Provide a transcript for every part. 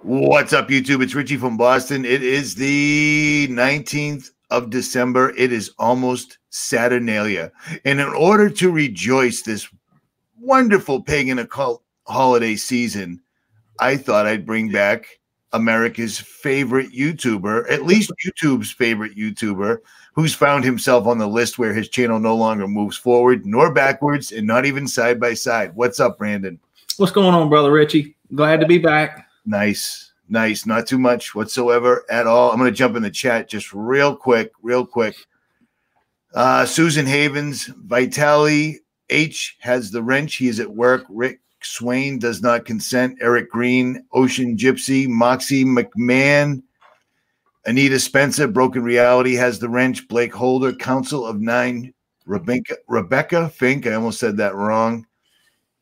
What's up, YouTube? It's Richie from Boston. It is the 19th of December. It is almost Saturnalia. And in order to rejoice this wonderful pagan occult holiday season, I thought I'd bring back America's favorite YouTuber, at least YouTube's favorite YouTuber, who's found himself on the list where his channel no longer moves forward nor backwards and not even side by side. What's up, Brandon? What's going on, brother Richie? Glad to be back. Nice. Not too much whatsoever at all. I'm going to jump in the chat just real quick. Susan Havens, Vitali H has the wrench. He is at work. Rick Swain does not consent. Eric Green, Ocean Gypsy, Moxie McMahon, Anita Spencer, Broken Reality has the wrench. Blake Holder, Council of Nine, Rebecca Fink. I almost said that wrong.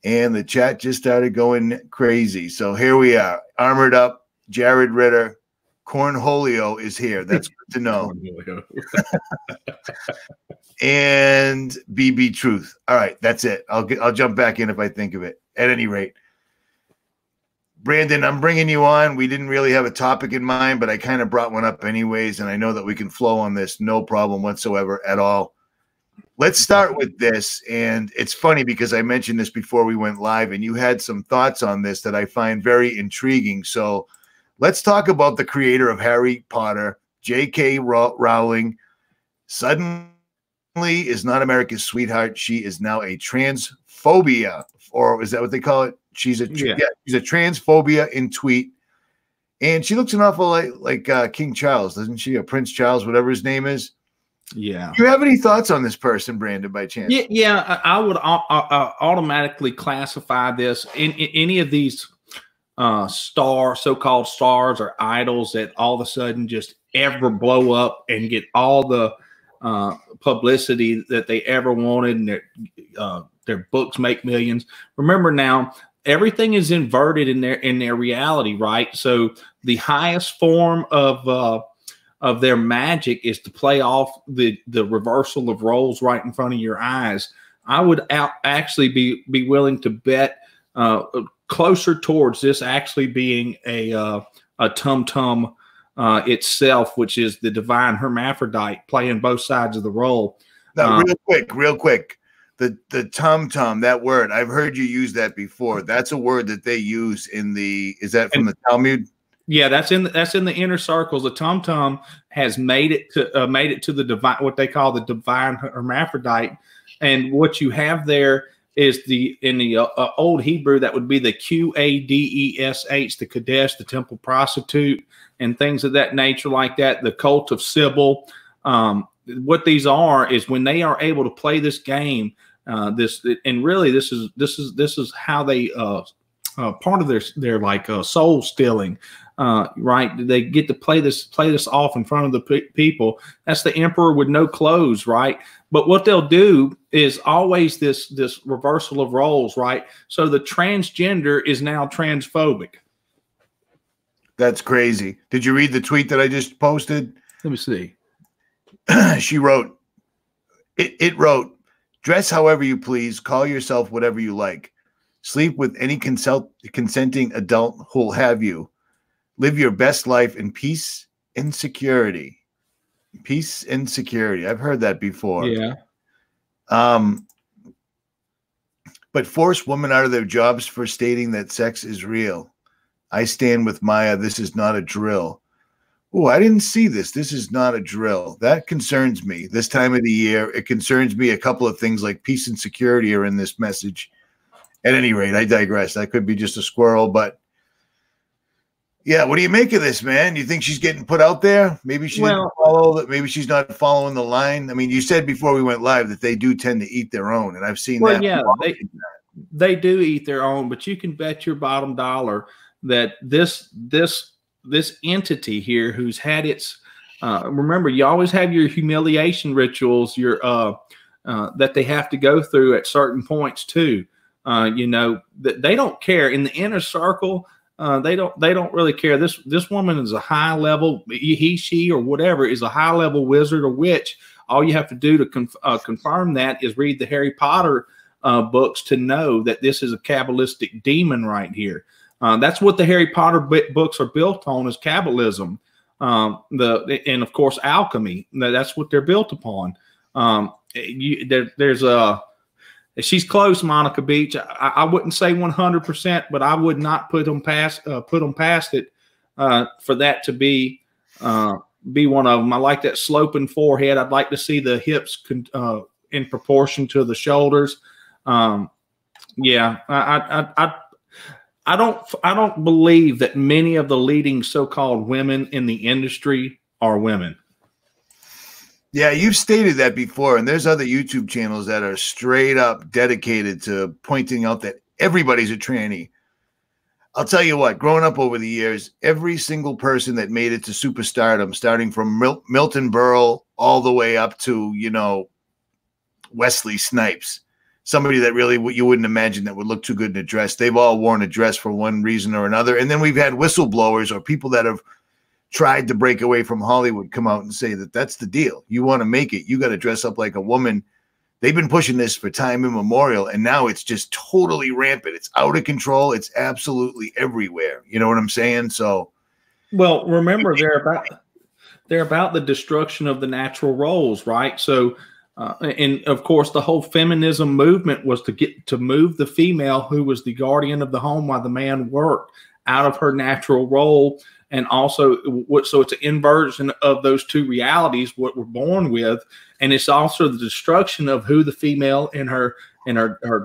And the chat just started going crazy. So here we are, armored up. Jared Ritter, Cornholio is here. That's good to know. And BB Truth. All right, that's it. I'll jump back in if I think of it. At any rate, Brandon, I'm bringing you on. We didn't really have a topic in mind, but I kind of brought one up anyways, and I know that we can flow on this, no problem whatsoever at all. Let's start with this, and it's funny because I mentioned this before we went live, and you had some thoughts on this that I find very intriguing. So let's talk about the creator of Harry Potter, J.K. Rowling. Suddenly is not America's sweetheart. She is now a transphobia, or is that what they call it? She's a transphobia in tweet, and she looks an awful like King Charles, doesn't she? Or Prince Charles, whatever his name is. Yeah. Do you have any thoughts on this person, Brandon, by chance? Yeah. I would automatically classify this in any of these so-called stars or idols that all of a sudden just ever blow up and get all the publicity that they ever wanted, and their books make millions. Remember now, everything is inverted in their reality, right? So the highest form of their magic is to play off the reversal of roles right in front of your eyes. I would actually be willing to bet closer towards this actually being a tum-tum itself, which is the divine hermaphrodite playing both sides of the role. Now, real quick, the tum-tum, that word, I've heard you use that before. That's a word that they use in the, is that from the Talmud? Yeah, that's in the inner circles. The tum-tum has made it to the divine, what they call the divine hermaphrodite, and what you have there is in the old Hebrew, that would be the Qadesh, the Kadesh, the temple prostitute, and things of that nature like that. The cult of Sybil. What these are is when they are able to play this game. This is how they part of their like soul stealing. Right, they get to play this off in front of the people. That's the emperor with no clothes, right? But what they'll do is always this reversal of roles, right? So the transgender is now transphobic. That's crazy. Did you read the tweet that I just posted? Let me see. She wrote, it wrote, dress however you please, call yourself whatever you like, sleep with any consenting adult who'll have you. Live your best life in peace and security. Peace and security. I've heard that before. Yeah. But force women out of their jobs for stating that sex is real. I stand with Maya. This is not a drill. Oh, I didn't see this. This is not a drill. That concerns me. This time of the year, it concerns me. A couple of things like peace and security are in this message. At any rate, I digress. That could be just a squirrel, but yeah, what do you make of this, man? You think she's getting put out there? Maybe she didn't follow that. Maybe she's not following the line. I mean, you said before we went live that they do tend to eat their own, and I've seen that. Yeah, they do eat their own, but you can bet your bottom dollar that this entity here, who's had its remember, you always have your humiliation rituals, your that they have to go through at certain points too. You know, that they don't care in the inner circle. They don't really care. This woman is a high level, she or whatever is a high level wizard or witch. All you have to do to confirm that is read the Harry Potter books to know that this is a Kabbalistic demon right here. That's what the Harry Potter books are built on, is Kabbalism, and of course alchemy. That's what they're built upon. She's close, Monica Beach. I wouldn't say 100%, but I would not put them past it for that to be one of them. I like that sloping forehead. I'd like to see the hips in proportion to the shoulders. Yeah, I don't believe that many of the leading so-called women in the industry are women. Yeah, you've stated that before, and there's other YouTube channels that are straight up dedicated to pointing out that everybody's a tranny. I'll tell you what, growing up over the years, every single person that made it to superstardom, starting from Milton Berle all the way up to, you know, Wesley Snipes, somebody that really you wouldn't imagine that would look too good in a dress, they've all worn a dress for one reason or another. And then we've had whistleblowers or people that have tried to break away from Hollywood come out and say that that's the deal. You want to make it, you got to dress up like a woman. They've been pushing this for time immemorial, and now it's just totally rampant. It's out of control. It's absolutely everywhere. You know what I'm saying? So, well, remember they're about the destruction of the natural roles, right? So, and of course, the whole feminism movement was to move the female, who was the guardian of the home while the man worked, out of her natural role. And also, so it's an inversion of those two realities, what we're born with. And it's also the destruction of who the female in her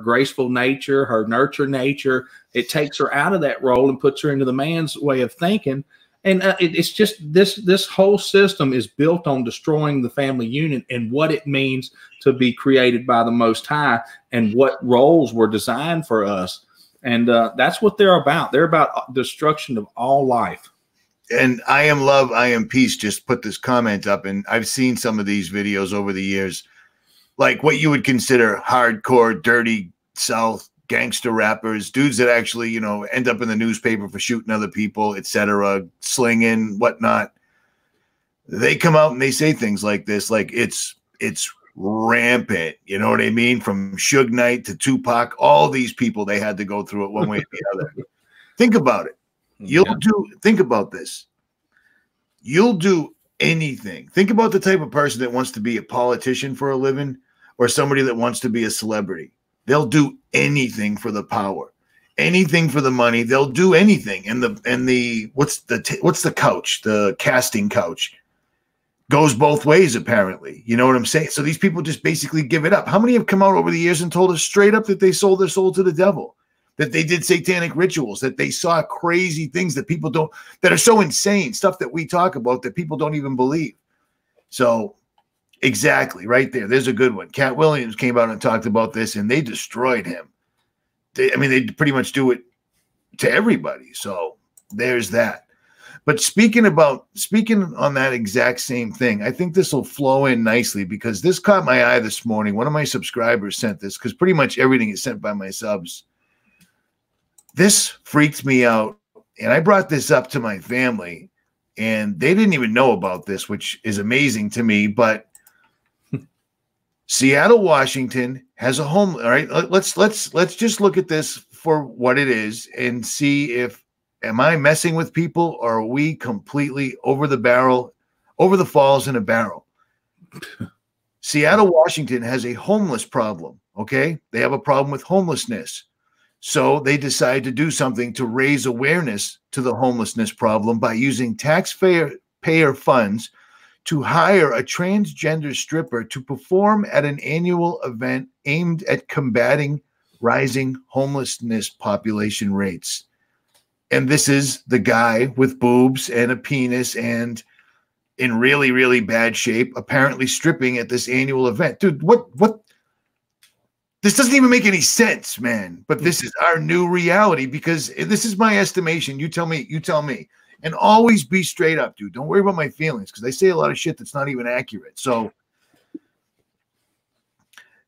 graceful nature, her nurture nature, it takes her out of that role and puts her into the man's way of thinking. And it's just this whole system is built on destroying the family unit and what it means to be created by the Most High and what roles were designed for us. And that's what they're about. They're about destruction of all life. And I Am Love, I Am Peace just put this comment up, and I've seen some of these videos over the years, like what you would consider hardcore, dirty South gangster rappers, dudes that actually, you know, end up in the newspaper for shooting other people, etc., slinging, whatnot. They come out and they say things like this, like it's rampant. You know what I mean? From Suge Knight to Tupac, all these people, they had to go through it one way or the other. Think about it. Think about this. You'll do anything. Think about the type of person that wants to be a politician for a living or somebody that wants to be a celebrity. They'll do anything for the power, anything for the money. They'll do anything. And what's the couch? The casting couch goes both ways, apparently. You know what I'm saying? So these people just basically give it up. How many have come out over the years and told us straight up that they sold their soul to the devil? That they did satanic rituals, that they saw crazy things that people don't, that are so insane, stuff that we talk about that people don't even believe. So exactly, right there. There's a good one. Cat Williams came out and talked about this, and they destroyed him. They pretty much do it to everybody. So there's that. But speaking on that exact same thing, I think this will flow in nicely because this caught my eye this morning. One of my subscribers sent this because pretty much everything is sent by my subs. This freaked me out, and I brought this up to my family, and they didn't even know about this, which is amazing to me. But Seattle, Washington has a home. All right, let's just look at this for what it is and see if am I messing with people or are we completely over the falls in a barrel? Seattle, Washington has a homeless problem. Okay, they have a problem with homelessness. So they decide to do something to raise awareness to the homelessness problem by using taxpayer funds to hire a transgender stripper to perform at an annual event aimed at combating rising homelessness population rates. And this is the guy with boobs and a penis and in really, really bad shape, apparently stripping at this annual event. Dude, what? This doesn't even make any sense, man. But this is our new reality because this is my estimation. You tell me. And always be straight up, dude. Don't worry about my feelings because I say a lot of shit that's not even accurate. So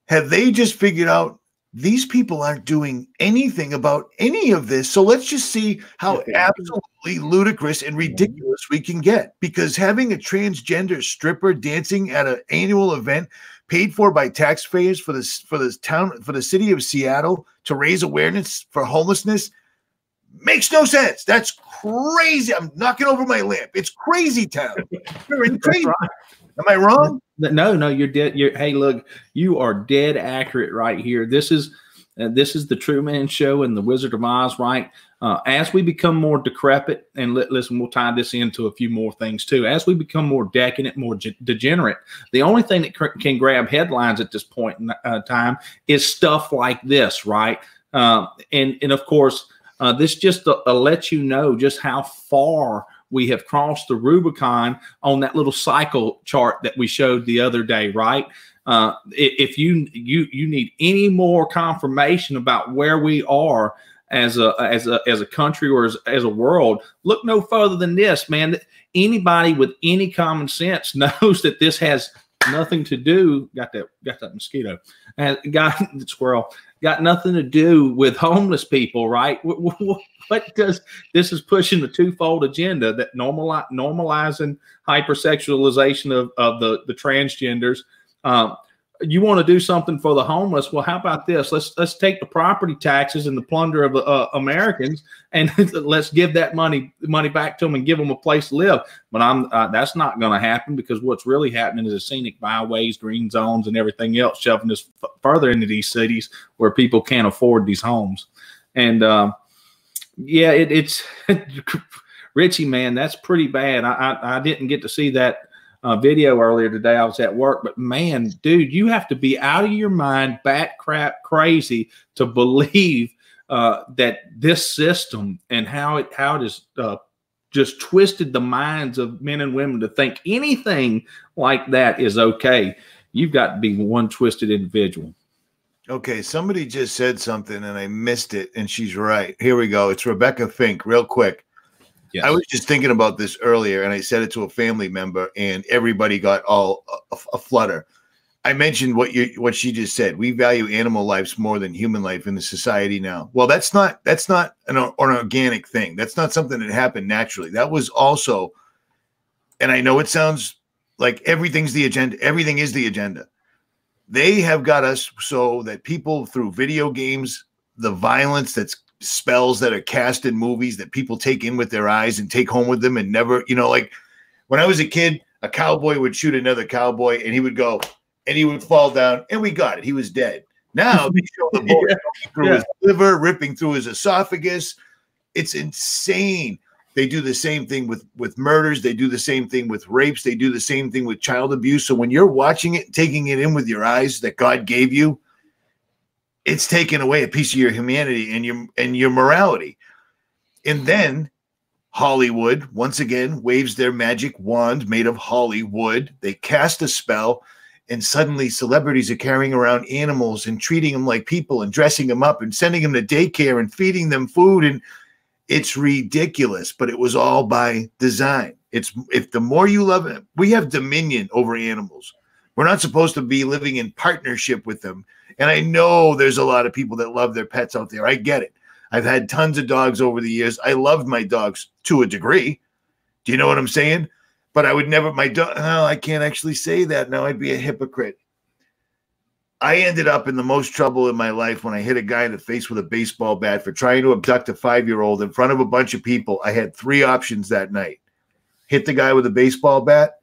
have they just figured out these people aren't doing anything about any of this? So let's just see how absolutely ludicrous and ridiculous we can get. Because having a transgender stripper dancing at an annual event paid for by taxpayers for the city of Seattle to raise awareness for homelessness, Makes no sense. That's crazy. I'm knocking over my lamp. It's crazy town. We're in crazy. Right. Am I wrong? No, you're dead. Hey, look, you are dead accurate right here. This is the True Man Show and the Wizard of Oz, right? As we become more decrepit, and listen, we'll tie this into a few more things too. As we become more decadent, more degenerate, the only thing that can grab headlines at this point in time is stuff like this, right? And of course, this just lets you know just how far we have crossed the Rubicon on that little cycle chart that we showed the other day, right? If you need any more confirmation about where we are as a country or as a world, look no further than this, man. Anybody with any common sense knows that this has nothing to do. Got that mosquito. Got the squirrel. Got nothing to do with homeless people, right? What does this is pushing the twofold agenda that normalizing hypersexualization of the transgenders. You want to do something for the homeless? Well, how about this? Let's take the property taxes and the plunder of Americans, and let's give that money back to them and give them a place to live. But that's not going to happen, because what's really happening is the scenic byways, green zones, and everything else shoving us further into these cities where people can't afford these homes. And yeah, it's Richie, man, that's pretty bad. I didn't get to see that video earlier today. I was at work, but man, dude, you have to be out of your mind, bat crap crazy to believe that this system and how it has just twisted the minds of men and women to think anything like that is okay. You've got to be one twisted individual. Okay, somebody just said something and I missed it, and she's right. Here we go. It's Rebecca Fink, real quick. Yes. I was just thinking about this earlier, and I said it to a family member, and everybody got all a flutter. I mentioned what she just said. We value animal lives more than human life in the society now. Well, that's not an organic thing. That's not something that happened naturally. That was also, and I know it sounds like everything's the agenda. Everything is the agenda. They have got us so that people, through video games, the violence that's spells that are cast in movies that people take in with their eyes and take home with them and never, like when I was a kid, a cowboy would shoot another cowboy and he would go and he would fall down and we got it. He was dead. Now they show the bullet through his liver, ripping through his esophagus. It's insane. They do the same thing with murders. They do the same thing with rapes. They do the same thing with child abuse. So when you're watching it, taking it in with your eyes that God gave you, it's taken away a piece of your humanity and your morality. And then Hollywood, once again, waves their magic wand made of Hollywood. They cast a spell, and suddenly celebrities are carrying around animals and treating them like people and dressing them up and sending them to daycare and feeding them food. And it's ridiculous, but it was all by design. If the more you love it, we have dominion over animals. We're not supposed to be living in partnership with them. And I know there's a lot of people that love their pets out there. I get it. I've had tons of dogs over the years. I loved my dogs to a degree. Do you know what I'm saying? But I would never, I can't actually say that now. I'd be a hypocrite. I ended up in the most trouble in my life when I hit a guy in the face with a baseball bat for trying to abduct a 5-year-old in front of a bunch of people. I had 3 options that night. Hit the guy with a baseball bat,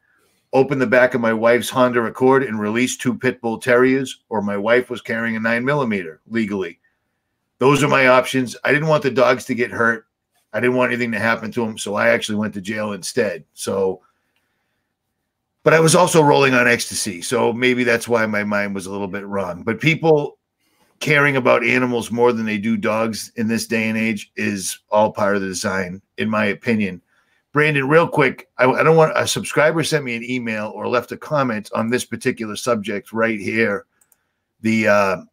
open the back of my wife's Honda Accord and release 2 pit bull terriers, or my wife was carrying a 9mm legally. Those are my options. I didn't want the dogs to get hurt. I didn't want anything to happen to them, so I actually went to jail instead. But I was also rolling on ecstasy, so maybe that's why my mind was a little bit wrong. But people caring about animals more than they do dogs in this day and age is all part of the design, in my opinion. Brandon, real quick, I don't want a subscriber sent me an email or left a comment on this particular subject right here, the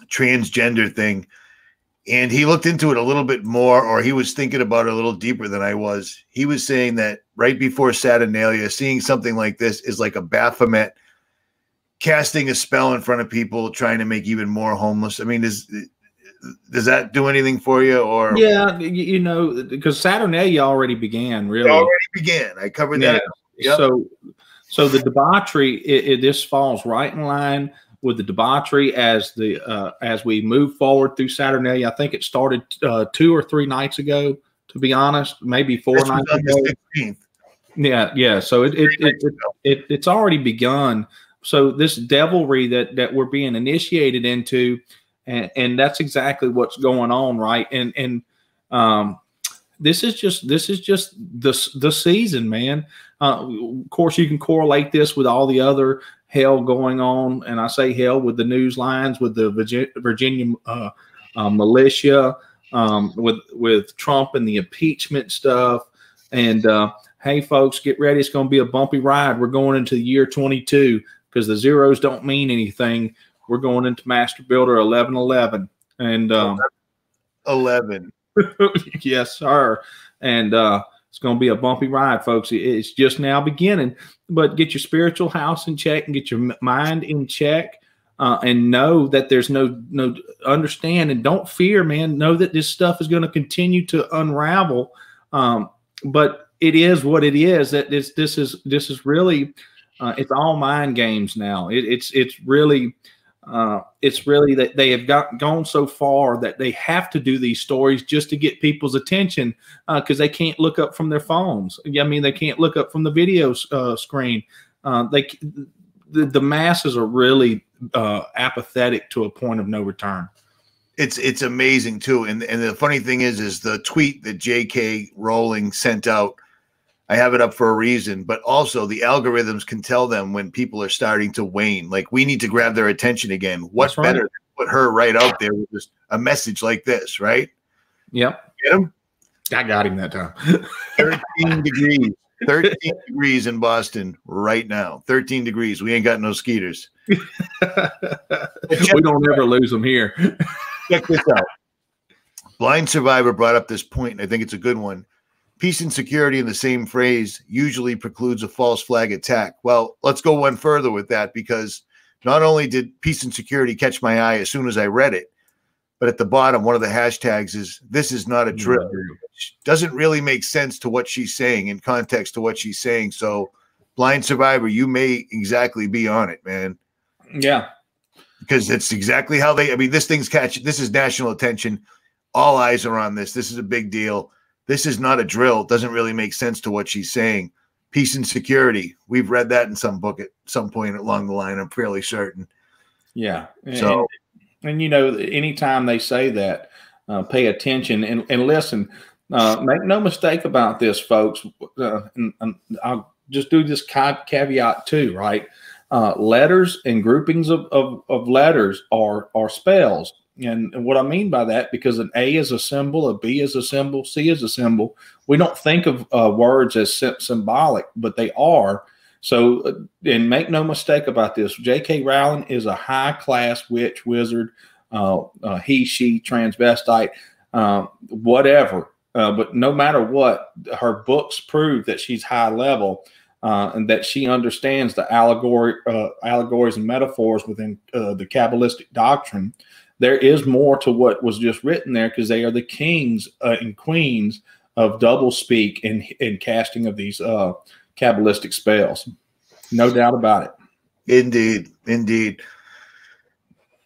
transgender thing. And he looked into it a little bit more, or he was thinking about it a little deeper than I was. He was saying that right before Saturnalia, seeing something like this is like a Baphomet casting a spell in front of people, trying to make even more homeless. I mean, does that do anything for you? Or yeah, because Saturnalia already began. Really, it already began. I covered that. Yeah. Yep. So the debauchery, this falls right in line with the debauchery as we move forward through Saturnalia. I think it started 2 or 3 nights ago, to be honest, maybe 4 nights ago. 16th. Yeah. So it's already begun. So this devilry that we're being initiated into, and that's exactly what's going on, right? And this is just the season, man. Of course, you can correlate this with all the other hell going on, and I say hell with the news lines, with the Virginia militia, with Trump and the impeachment stuff. And hey, folks, get ready. It's going to be a bumpy ride. We're going into the year 22 because the zeros don't mean anything. We're going into Master Builder 1111. And 11. Yes, sir. And it's going to be a bumpy ride, folks. It's just now beginning. But get your spiritual house in check and get your mind in check, and know that there's no understand, and don't fear, man. Know that this stuff is going to continue to unravel. But it is what it is. That this is really it's all mind games now. It's really that they have gone so far that they have to do these stories just to get people's attention, because they can't look up from their phones. I mean, they can't look up from the video screen. The masses are really apathetic to a point of no return. It's amazing too, and the funny thing is the tweet that J.K. Rowling sent out. I have it up for a reason, but also the algorithms can tell them when people are starting to wane. Like, we need to grab their attention again. What's better than put her right out there with just a message like this, right? Yep. Get him? I got him that time. 13 degrees. 13 degrees in Boston right now. 13 degrees. We ain't got no skeeters. We don't ever lose them here. Check this out. Blind Survivor brought up this point, and I think it's a good one. Peace and security in the same phrase usually precludes a false flag attack. Well, let's go one further with that, because not only did peace and security catch my eye as soon as I read it, but at the bottom, one of the hashtags is, "This is not a drill," which doesn't really make sense to what she's saying, in context to what she's saying. So, Blind Survivor, you may exactly be on it, man. Yeah. Because it's exactly how this is national attention. All eyes are on this. This is a big deal. This is not a drill. It doesn't really make sense to what she's saying. Peace and security. We've read that in some book at some point along the line, I'm fairly certain. Yeah. So, and you know, anytime they say that, pay attention and listen. Make no mistake about this, folks. And I'll just do this caveat too, right? Letters and groupings of letters are spells. And what I mean by that, because an A is a symbol, a B is a symbol, C is a symbol. We don't think of words as symbolic, but they are. So, and make no mistake about this, J.K. Rowling is a high-class witch, wizard, he, she, transvestite, whatever. But no matter what, her books prove that she's high level, and that she understands the allegories and metaphors within the Kabbalistic doctrine. There is more to what was just written there, because they are the kings and queens of doublespeak and casting of these Kabbalistic spells. No doubt about it. Indeed. Indeed.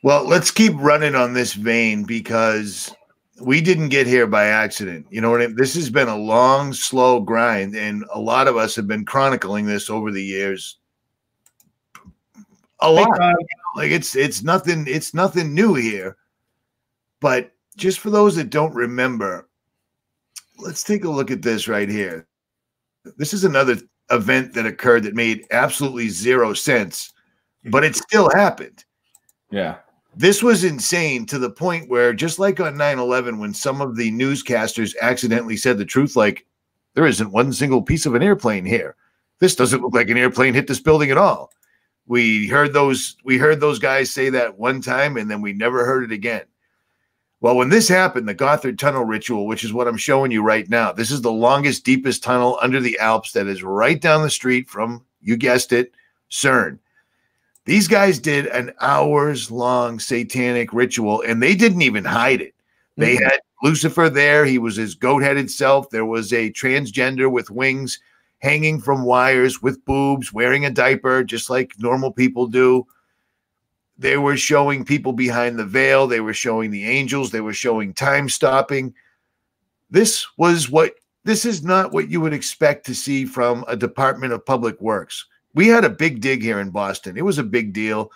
Well, let's keep running on this vein, because we didn't get here by accident. You know what I mean? This has been a long, slow grind, and a lot of us have been chronicling this over the years. A lot. Like, it's nothing new here. But just for those that don't remember, let's take a look at this right here. This is another event that occurred that made absolutely zero sense, but it still happened. Yeah. This was insane, to the point where, just like on 9/11, when some of the newscasters accidentally said the truth, like, there isn't one single piece of an airplane here. This doesn't look like an airplane hit this building at all. We heard those guys say that one time, and then we never heard it again. Well, when this happened, the Gotthard Tunnel ritual, which is what I'm showing you right now, this is the longest, deepest tunnel under the Alps that is right down the street from, you guessed it, CERN. These guys did an hours-long satanic ritual, and they didn't even hide it. They had Lucifer there. He was his goat-headed self. There was a transgender with wings hanging from wires with boobs, wearing a diaper, just like normal people do. they were showing people behind the veil. They were showing the angels. They were showing time stopping. This is not what you would expect to see from a Department of Public Works. We had a big dig here in Boston. It was a big deal.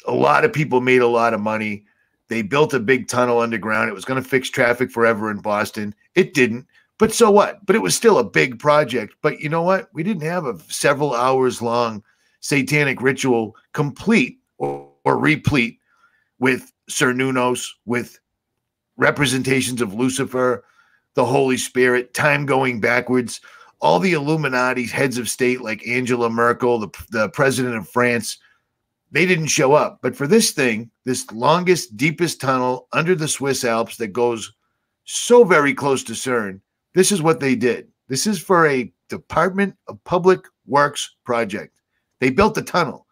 A lot of people made a lot of money. They built a big tunnel underground. It was going to fix traffic forever in Boston. It didn't. But so what? But it was still a big project. But you know what? We didn't have a several hours long satanic ritual complete or replete with Cernunnos, with representations of Lucifer, the Holy Spirit, time going backwards, all the Illuminati's heads of state like Angela Merkel, the president of France. They didn't show up. But for this thing, this longest, deepest tunnel under the Swiss Alps that goes so very close to CERN, this is what they did. This is for a Department of Public Works project. They built the tunnel.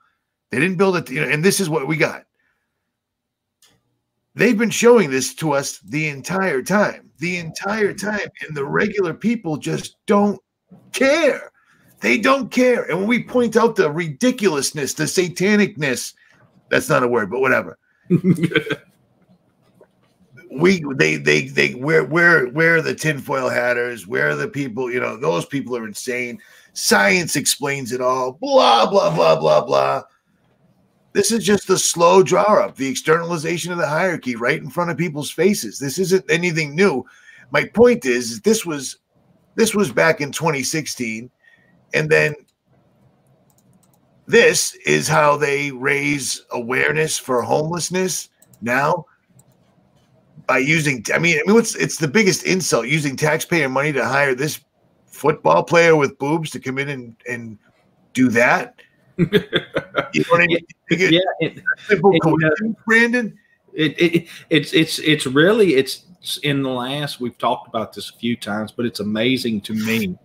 They didn't build it, and this is what we got. They've been showing this to us the entire time, and the regular people just don't care. They don't care. And when we point out the ridiculousness, the satanicness, that's not a word, but whatever. We're the tinfoil hatters. We're the people, those people are insane. Science explains it all. Blah, blah, blah, blah, blah. This is just the slow draw up, the externalization of the hierarchy right in front of people's faces. This isn't anything new. My point is this was back in 2016. And then this is how they raise awareness for homelessness now by using, it's the biggest insult, using taxpayer money to hire this football player with boobs to come in and do that. You know what I mean? Brandon. It's really in the last, we've talked about this a few times, but it's amazing to me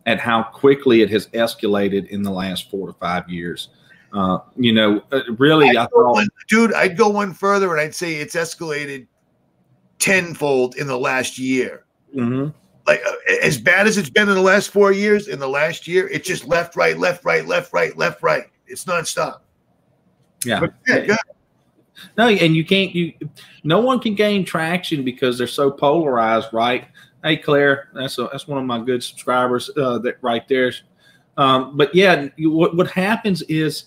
at how quickly it has escalated in the last 4 to 5 years. Really, I'd go one further and I'd say it's escalated tenfold in the last year. Mm-hmm. Like as bad as it's been in the last 4 years, in the last year, it's just left, right, left, right, left, right, left, right. It's nonstop. Yeah. No, and no one can gain traction because they're so polarized, right? Hey, Claire, that's one of my good subscribers that right there. But yeah, what happens is,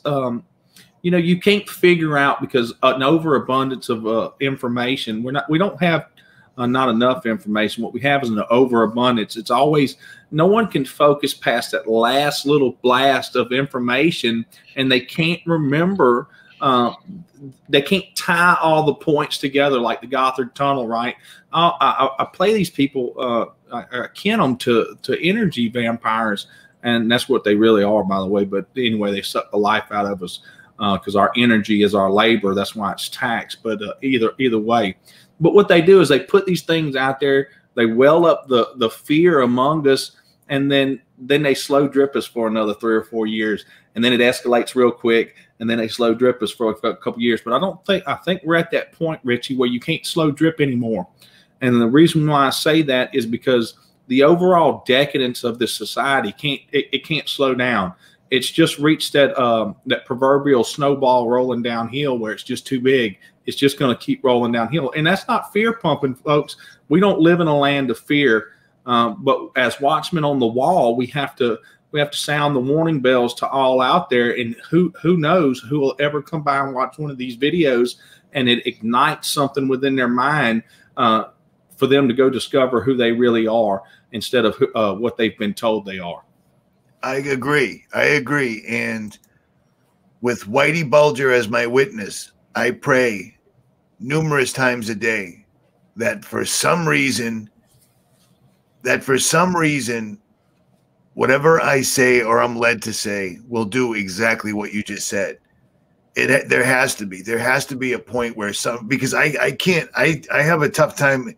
you can't figure out because an overabundance of information. We don't have not enough information. What we have is an overabundance. It's always, no one can focus past that last little blast of information, and they can't remember. They can't tie all the points together like the Gothard Tunnel, right? I play these people, I akin them to energy vampires, and that's what they really are, by the way. But anyway, they suck the life out of us because our energy is our labor. That's why it's taxed. But either way, but what they do is they put these things out there. They well up the fear among us, and then they slow drip us for another 3 or 4 years, and then it escalates real quick, and then they slow drip us for a couple years. But I think we're at that point, Richie, where you can't slow drip anymore. And the reason why I say that is because the overall decadence of this society can't slow down. It's just reached that proverbial snowball rolling downhill where it's just too big. It's just going to keep rolling downhill. And that's not fear pumping, folks. We don't live in a land of fear. But as watchmen on the wall, we have to sound the warning bells to all out there. And who knows who will ever come by and watch one of these videos and it ignites something within their mind for them to go discover who they really are instead of what they've been told they are. I agree. And with Whitey Bulger as my witness, I pray numerous times a day that for some reason, whatever I say or I'm led to say will do exactly what you just said. There has to be a point where because I have a tough time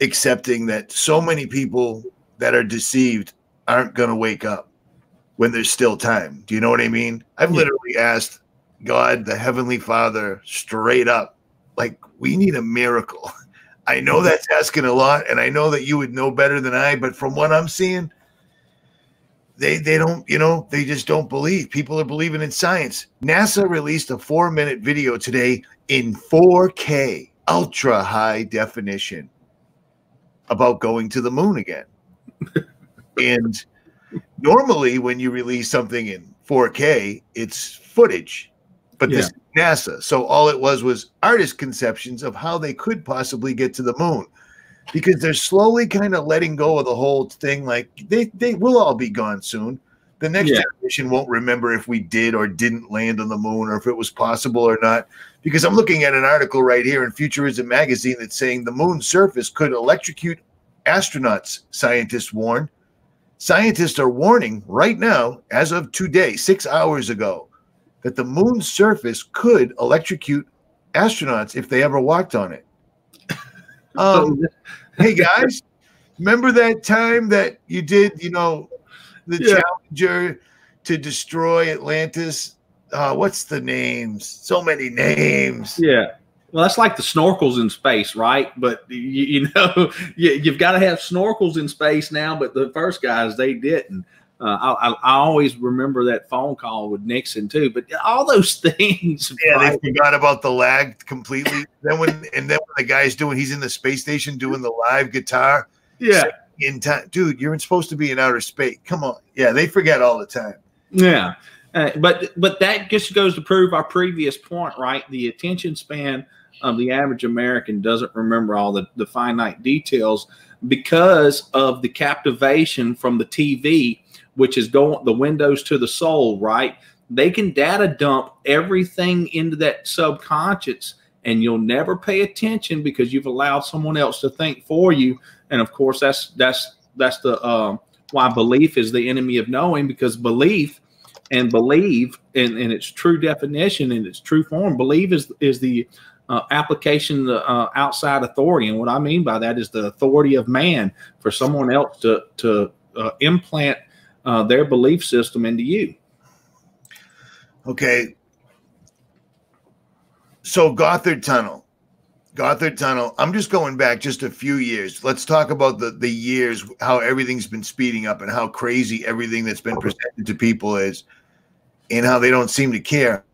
accepting that so many people that are deceived aren't going to wake up when there's still time. Do you know what I mean? I've literally asked God, the Heavenly Father, straight up, like, we need a miracle. I know that's asking a lot, and I know that you would know better than I, but from what I'm seeing, they don't, they just don't believe. People are believing in science. NASA released a 4-minute video today in 4K, ultra high definition, about going to the moon again. And normally when you release something in 4K, it's footage, but this is NASA. So all it was artist conceptions of how they could possibly get to the moon, because they're slowly kind of letting go of the whole thing. Like they will all be gone soon. The next generation won't remember if we did or didn't land on the moon, or if it was possible or not. Because I'm looking at an article right here in Futurism magazine that's saying the moon's surface could electrocute astronauts, scientists warn. Scientists are warning right now, as of today, 6 hours ago, that the moon's surface could electrocute astronauts if they ever walked on it. Hey guys, remember that time that you did, the Challenger to destroy Atlantis? What's the names? So many names. Yeah. Well, that's like the snorkels in space, right? But you've got to have snorkels in space now. But the first guys, they didn't. I always remember that phone call with Nixon too. But all those things. Yeah, they forgot about the lag completely. then when the guy's he's in the space station doing the live guitar. Yeah. In time, dude, you're supposed to be in outer space. Come on. Yeah, they forget all the time. Yeah. But that just goes to prove our previous point, right? The attention span of the average American doesn't remember all the finite details because of the captivation from the TV, which is the windows to the soul, right? They can data dump everything into that subconscious, and you'll never pay attention because you've allowed someone else to think for you. And of course, that's the why belief is the enemy of knowing, because belief and believe in its true definition, in its true form, believe is the application of outside authority. And what I mean by that is the authority of man for someone else to implant their belief system into you. Okay. So Gothard Tunnel. I'm just going back just a few years. Let's talk about the years, how everything's been speeding up and how crazy everything that's been presented to people is, and how they don't seem to care.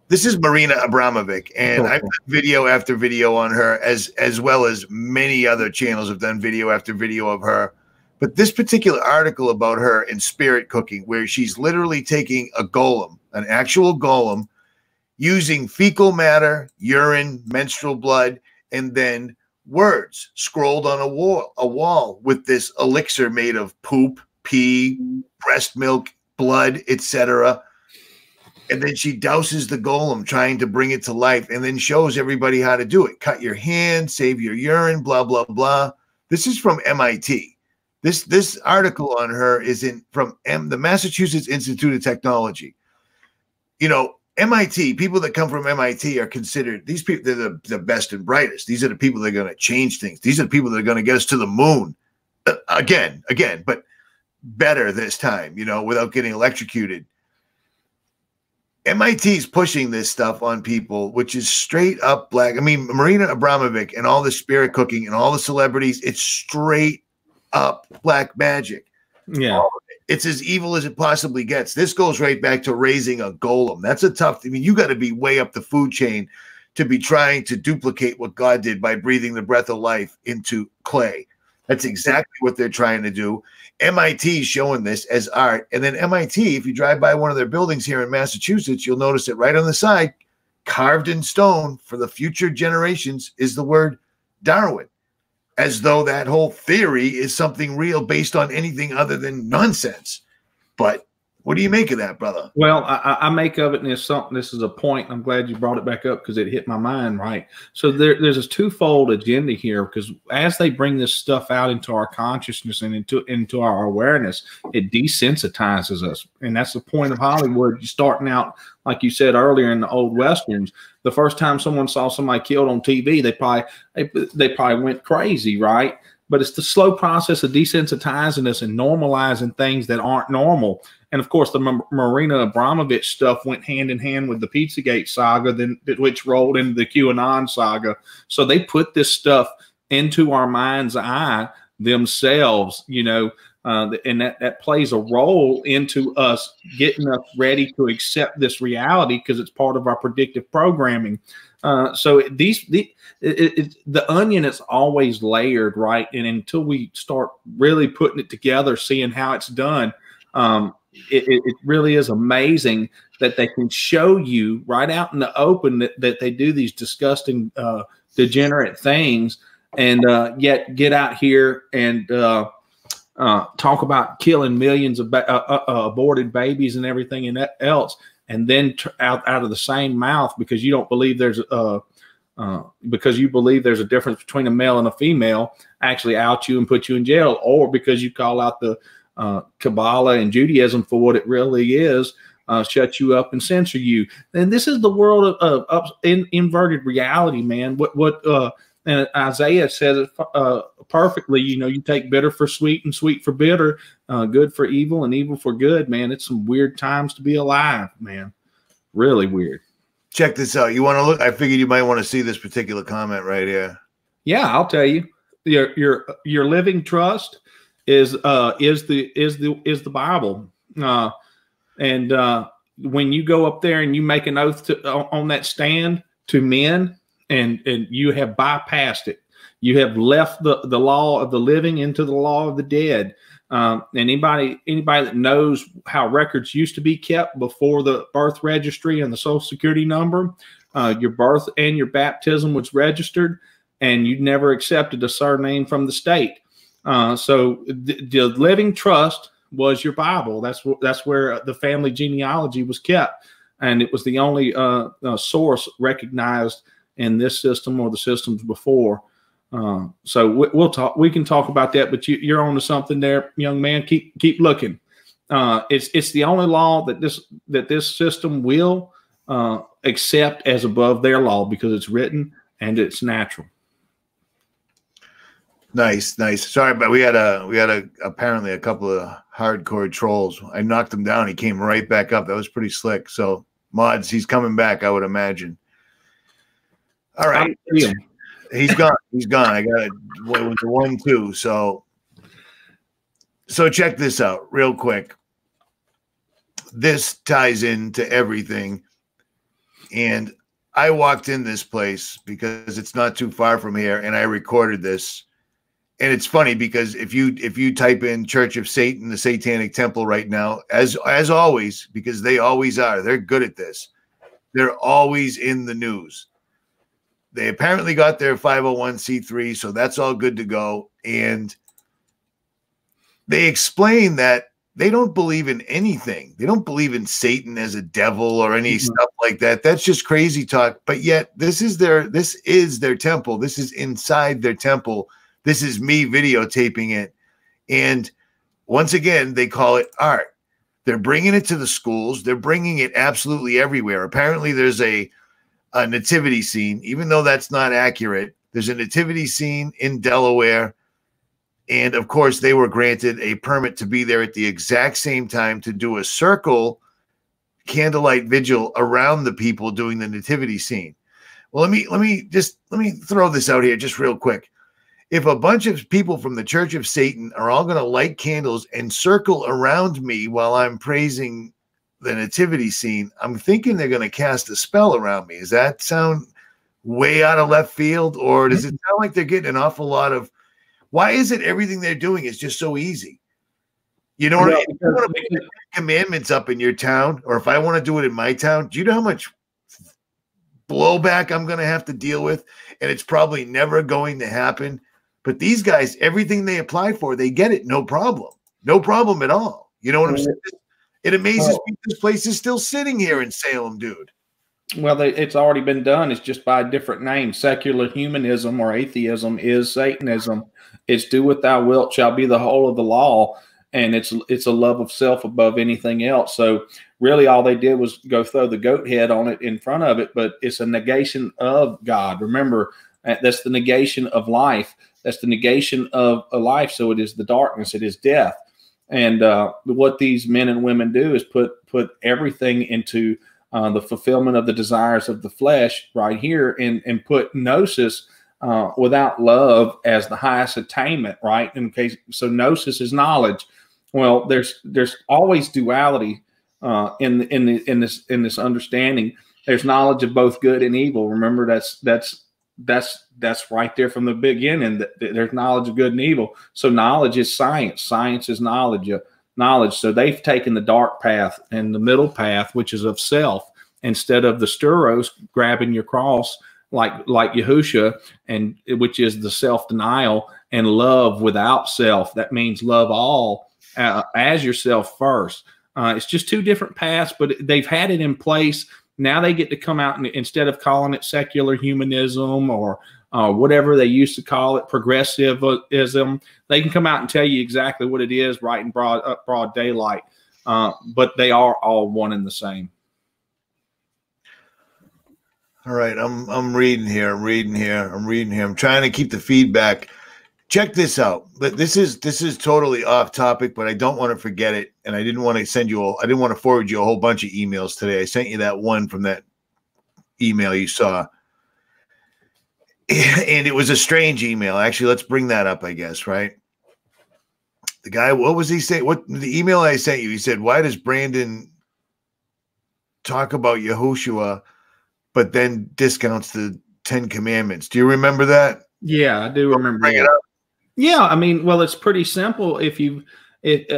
This is Marina Abramovic, and I've done video after video on her, as well as many other channels have done video after video of her. But this particular article about her in spirit cooking, where she's literally taking a golem, an actual golem, using fecal matter, urine, menstrual blood, and then words scrolled on a wall with this elixir made of poop, pee, breast milk, blood, etc. And then she douses the golem, trying to bring it to life, and then shows everybody how to do it. Cut your hand, save your urine, blah, blah, blah. This is from MIT. This article on her is from the Massachusetts Institute of Technology. MIT, people that come from MIT are considered, these people, they're the best and brightest. These are the people that are going to change things. These are the people that are going to get us to the moon again, but better this time, without getting electrocuted. MIT is pushing this stuff on people, which is straight up black. I mean, Marina Abramovic and all the spirit cooking and all the celebrities, it's straight up black magic. Yeah. It's as evil as it possibly gets. This goes right back to raising a golem. That's you got to be way up the food chain to be trying to duplicate what God did by breathing the breath of life into clay. That's exactly what they're trying to do. MIT is showing this as art. And then MIT, if you drive by one of their buildings here in Massachusetts, you'll notice it right on the side, carved in stone for the future generations, is the word Darwin. As though that whole theory is something real based on anything other than nonsense. But what do you make of that, brother? Well, I make of it, and this is a point. I'm glad you brought it back up because it hit my mind, right? So there's this twofold agenda here, because as they bring this stuff out into our consciousness and into our awareness, it desensitizes us. And that's the point of Hollywood. You're starting out, like you said earlier, in the old Westerns. The first time someone saw somebody killed on TV, they probably went crazy, right? But it's the slow process of desensitizing us and normalizing things that aren't normal. And of course, the Marina Abramovic stuff went hand in hand with the Pizzagate saga, which rolled into the QAnon saga. So they put this stuff into our mind's eye themselves, and that plays a role into us getting us ready to accept this reality because it's part of our predictive programming. So the onion is always layered, right? And until we start really putting it together, seeing how it's done, it really is amazing that they can show you right out in the open that they do these disgusting, degenerate things, and yet get out here and talk about killing millions of aborted babies and everything and else, and then out of the same mouth, because you don't believe there's because you believe there's a difference between a male and a female, actually out you and put you in jail, or because you call out the Kabbalah and Judaism for what it really is, shut you up and censor you. And this is the world of inverted reality, man. And Isaiah says it perfectly. You know, you take bitter for sweet and sweet for bitter, good for evil and evil for good, man. It's some weird times to be alive, man. Really weird. Check this out. You want to look? I figured you might want to see this particular comment right here. Yeah, I'll tell you. Your living trust is the Bible. And when you go up there and you make an oath on that stand to men, and you have bypassed it, you have left the law of the living into the law of the dead. And anybody that knows how records used to be kept before the birth registry and the Social Security number, your birth and your baptism was registered, and you never accepted a surname from the state. So the living trust was your Bible. That's where the family genealogy was kept, and it was the only source recognized in this system or the systems before. So we'll talk. We can talk about that. But you're on to something there, young man. Keep looking. It's the only law that this system will accept as above their law, because it's written and it's natural. Nice. Sorry, but we had apparently a couple of hardcore trolls. I knocked him down. He came right back up. That was pretty slick. So mods, he's coming back, I would imagine. All right. He's gone. I got it. What was the 1-2? So check this out real quick. This ties into everything. And I walked in this place because it's not too far from here, and I recorded this. And it's funny because if you type in Church of Satan, the Satanic Temple right now, as always, because they always are, they're good at this. They're always in the news. They apparently got their 501c3, so that's all good to go. And they explain that they don't believe in anything. They don't believe in Satan as a devil or any stuff like that. That's just crazy talk. But yet this is their temple. This is inside their temple. This is me videotaping it. And once again, they call it art. They're bringing it to the schools. They're bringing it absolutely everywhere. Apparently there's a nativity scene, even though that's not accurate. There's a nativity scene in Delaware. And of course, they were granted a permit to be there at the exact same time to do a circle candlelight vigil around the people doing the nativity scene. Well, let me throw this out here just real quick. If a bunch of people from the Church of Satan are all going to light candles and circle around me while I'm praising the nativity scene, I'm thinking they're going to cast a spell around me. Does that sound way out of left field? Or does it sound like they're getting an awful lot of, why is it everything they're doing is just so easy? You know what I mean? If you want to put commandments up in your town, or if I want to do it in my town, do you know how much blowback I'm going to have to deal with? And it's probably never going to happen. But these guys, everything they apply for, they get it. No problem. No problem at all. You know what I'm saying? It amazes me this place is still sitting here in Salem, dude. Well, it's already been done. It's just by a different name. Secular humanism or atheism is Satanism. It's do what thou wilt shall be the whole of the law. And it's a love of self above anything else. So really all they did was go throw the goat head on it in front of it, but it's a negation of God. Remember, that's the negation of life. That's the negation of a life. So it is the darkness. It is death. And what these men and women do is put everything into the fulfillment of the desires of the flesh right here, and put gnosis without love as the highest attainment, right? So gnosis is knowledge. Well, there's always duality in this understanding. There's knowledge of both good and evil. Remember, that's right there from the beginning. There's knowledge of good and evil. So knowledge is science. Science is knowledge. Knowledge. So they've taken the dark path and the middle path, which is of self, instead of the stauros, grabbing your cross like Yahusha, and which is the self-denial and love without self. That means love all as yourself first. It's just two different paths, but they've had it in place. Now they get to come out and instead of calling it secular humanism or whatever they used to call it, progressivism, they can come out and tell you exactly what it is right in broad daylight. But they are all one and the same. All right, I'm reading here. I'm trying to keep the feedback. Check this out. But this is totally off topic, but I don't want to forget it. And I didn't want to forward you a whole bunch of emails today. I sent you that one from that email you saw. And it was a strange email. Actually, let's bring that up, I guess, right? The guy, what was he saying? What the email I sent you, he said, why does Brandon talk about Yahushua, but then discounts the 10 Commandments? Do you remember that? Yeah, I do remember. Bring it up. Yeah, I mean, well, it's pretty simple. If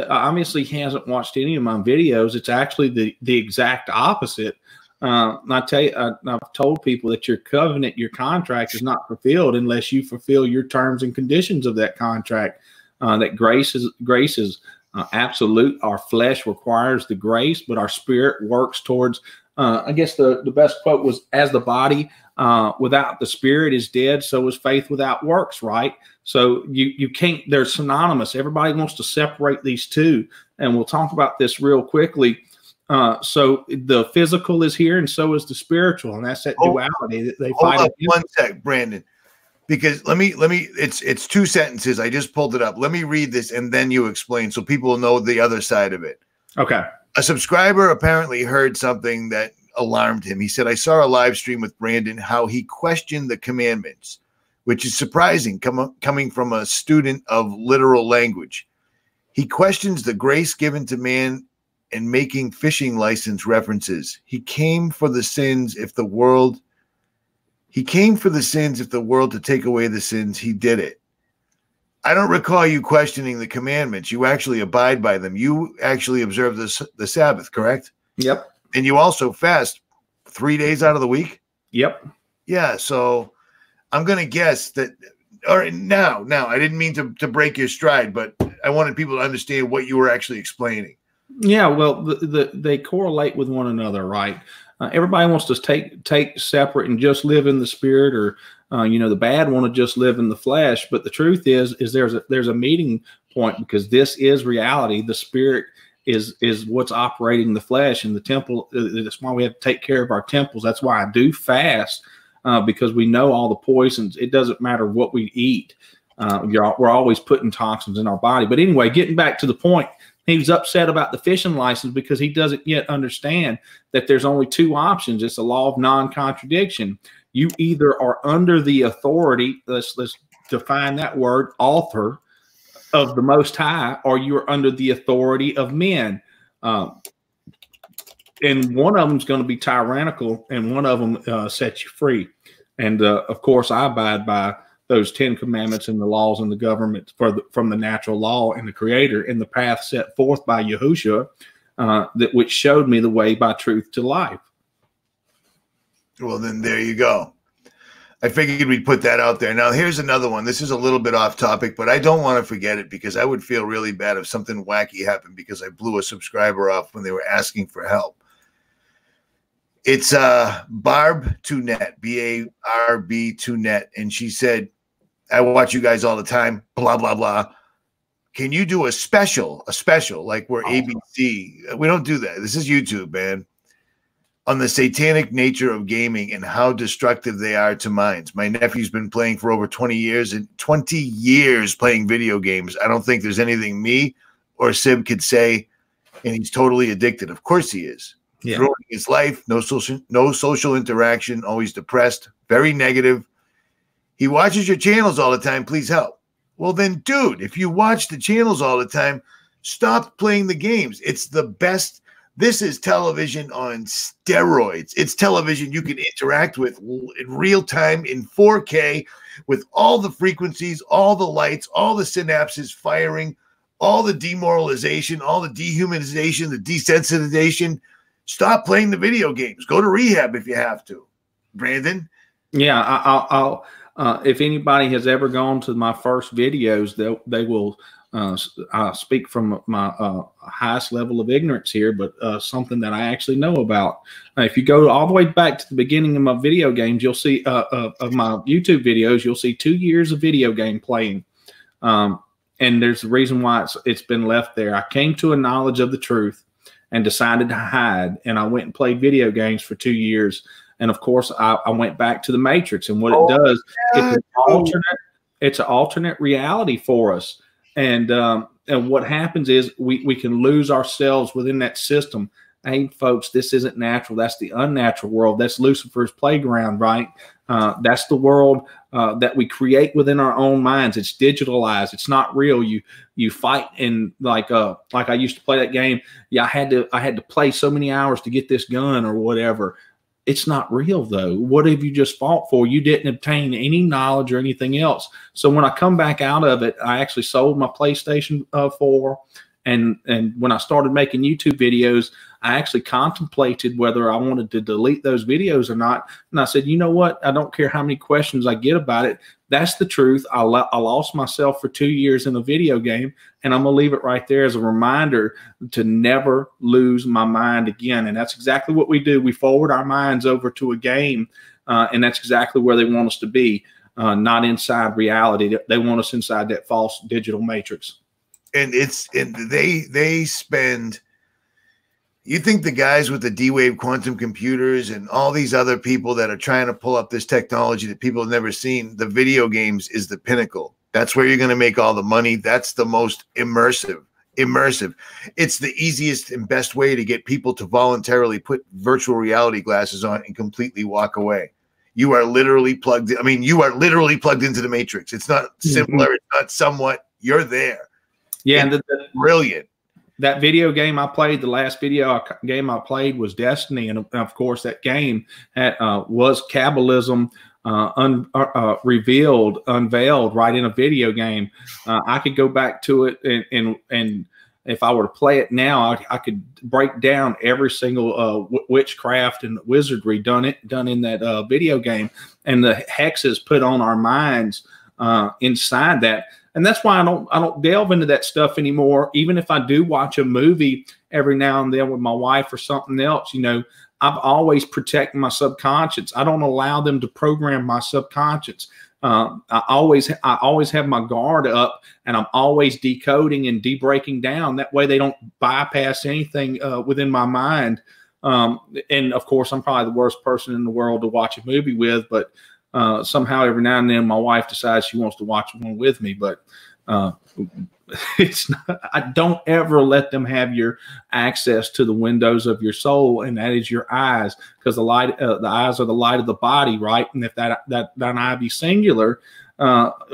obviously hasn't watched any of my videos, it's actually the exact opposite. I tell you, I've told people that your covenant, your contract is not fulfilled unless you fulfill your terms and conditions of that contract. That grace is absolute. Our flesh requires the grace, but our spirit works towards. I guess the best quote was, "As the body without the spirit is dead, so is faith without works." Right. So you can't. They're synonymous. Everybody wants to separate these two, and we'll talk about this real quickly. So the physical is here, and so is the spiritual, and that's that duality that they fight. Hold up one sec, Brandon, because let me. It's two sentences. I just pulled it up. Let me read this, and then you explain, so people know the other side of it. Okay. A subscriber apparently heard something that alarmed him. He said, "I saw a live stream with Brandon, how he questioned the commandments, which is surprising coming from a student of literal language. He questions the grace given to man and making fishing license references. He came for the sins if the world to take away the sins, he did it. I don't recall you questioning the commandments. You actually abide by them. You actually observe the Sabbath, correct?" Yep. "And you also fast 3 days out of the week?" Yep. Yeah. So I'm going to guess that. All right. Now, I didn't mean to break your stride, but I wanted people to understand what you were actually explaining. Yeah, well, they correlate with one another, right? Everybody wants to take separate and just live in the spirit, or the bad want to just live in the flesh. But the truth is there's a meeting point, because this is reality. The spirit is what's operating the flesh, and the temple. That's why we have to take care of our temples. That's why I do fast, because we know all the poisons. It doesn't matter what we eat. We're always putting toxins in our body. But anyway, getting back to the point. He was upset about the fishing license because he doesn't yet understand that there's only two options. It's a law of non-contradiction. You either are under the authority, let's define that word, author of the Most High, or you're under the authority of men. And one of them is going to be tyrannical, and one of them sets you free. And of course, I abide by those 10 commandments and the laws and the government from the natural law and the creator, in the path set forth by Yahushua, which showed me the way by truth to life. Well, then there you go. I figured we'd put that out there. Now, here's another one. This is a little bit off topic, but I don't want to forget it, because I would feel really bad if something wacky happened because I blew a subscriber off when they were asking for help. It's Barb2net, BARB2net, and she said, "I watch you guys all the time, blah, blah, blah. Can you do a special like we're ABC?" We don't do that. This is YouTube, man. "On the satanic nature of gaming and how destructive they are to minds. My nephew's been playing for over 20 years and 20 years playing video games. I don't think there's anything me or Sib could say, and he's totally addicted." Of course he is. Yeah. Ruining his life, no social interaction, always depressed, very negative. "He watches your channels all the time. Please help." Well, then, dude, if you watch the channels all the time, Stop playing the games. It's the best. This is television on steroids. It's television you can interact with in real time in 4K with all the frequencies, all the lights, all the synapses firing, all the demoralization, all the dehumanization, the desensitization. Stop playing the video games. Go to rehab if you have to. Brandon? Yeah, I'll if anybody has ever gone to my first videos, they will speak from my highest level of ignorance here, but something that I actually know about. If you go all the way back to the beginning of my video games, you'll see of my YouTube videos, you'll see 2 years of video game playing. And there's a reason why it's been left there. I came to a knowledge of the truth and decided to hide, and I went and played video games for 2 years. And of course, I went back to the Matrix, and what it does, it's an alternate reality for us. And what happens is we can lose ourselves within that system. Hey, folks, this isn't natural. That's the unnatural world. That's Lucifer's playground, right? That's the world that we create within our own minds. It's digitalized. It's not real. You fight in like I used to play that game. Yeah, I had to play so many hours to get this gun or whatever. It's not real, though. What have you just fought for? You didn't obtain any knowledge or anything else. So when I come back out of it, I actually sold my PlayStation 4. And when I started making YouTube videos, I actually contemplated whether I wanted to delete those videos or not. And I said, you know what? I don't care how many questions I get about it. That's the truth. I lost myself for 2 years in a video game, and I'm going to leave it right there as a reminder to never lose my mind again. And that's exactly what we do. We forward our minds over to a game, and that's exactly where they want us to be, not inside reality. They want us inside that false digital matrix. And they spend. You think the guys with the D-Wave quantum computers and all these other people that are trying to pull up this technology that people have never seen, the video games is the pinnacle. That's where you're going to make all the money. That's the most immersive. It's the easiest and best way to get people to voluntarily put virtual reality glasses on and completely walk away. You are literally plugged in. I mean, you are literally plugged into the matrix. It's not simpler. It's not somewhat. You're there. Yeah. And brilliant. That video game I played, the last game I played was Destiny. And of course, that game was Kabbalism unveiled right in a video game. I could go back to it and if I were to play it now, I could break down every single witchcraft and wizardry done in that video game, and the hexes put on our minds inside that. And that's why I don't delve into that stuff anymore. Even if I do watch a movie every now and then with my wife or something else, you know, I've always protected my subconscious. I don't allow them to program my subconscious. I always have my guard up, and I'm always decoding and de-breaking down. That way they don't bypass anything within my mind. And of course, I'm probably the worst person in the world to watch a movie with, but somehow every now and then my wife decides she wants to watch one with me, but it's not, I don't ever let them have your access to the windows of your soul, and that is your eyes, because the eyes are the light of the body, right? And if that eye be singular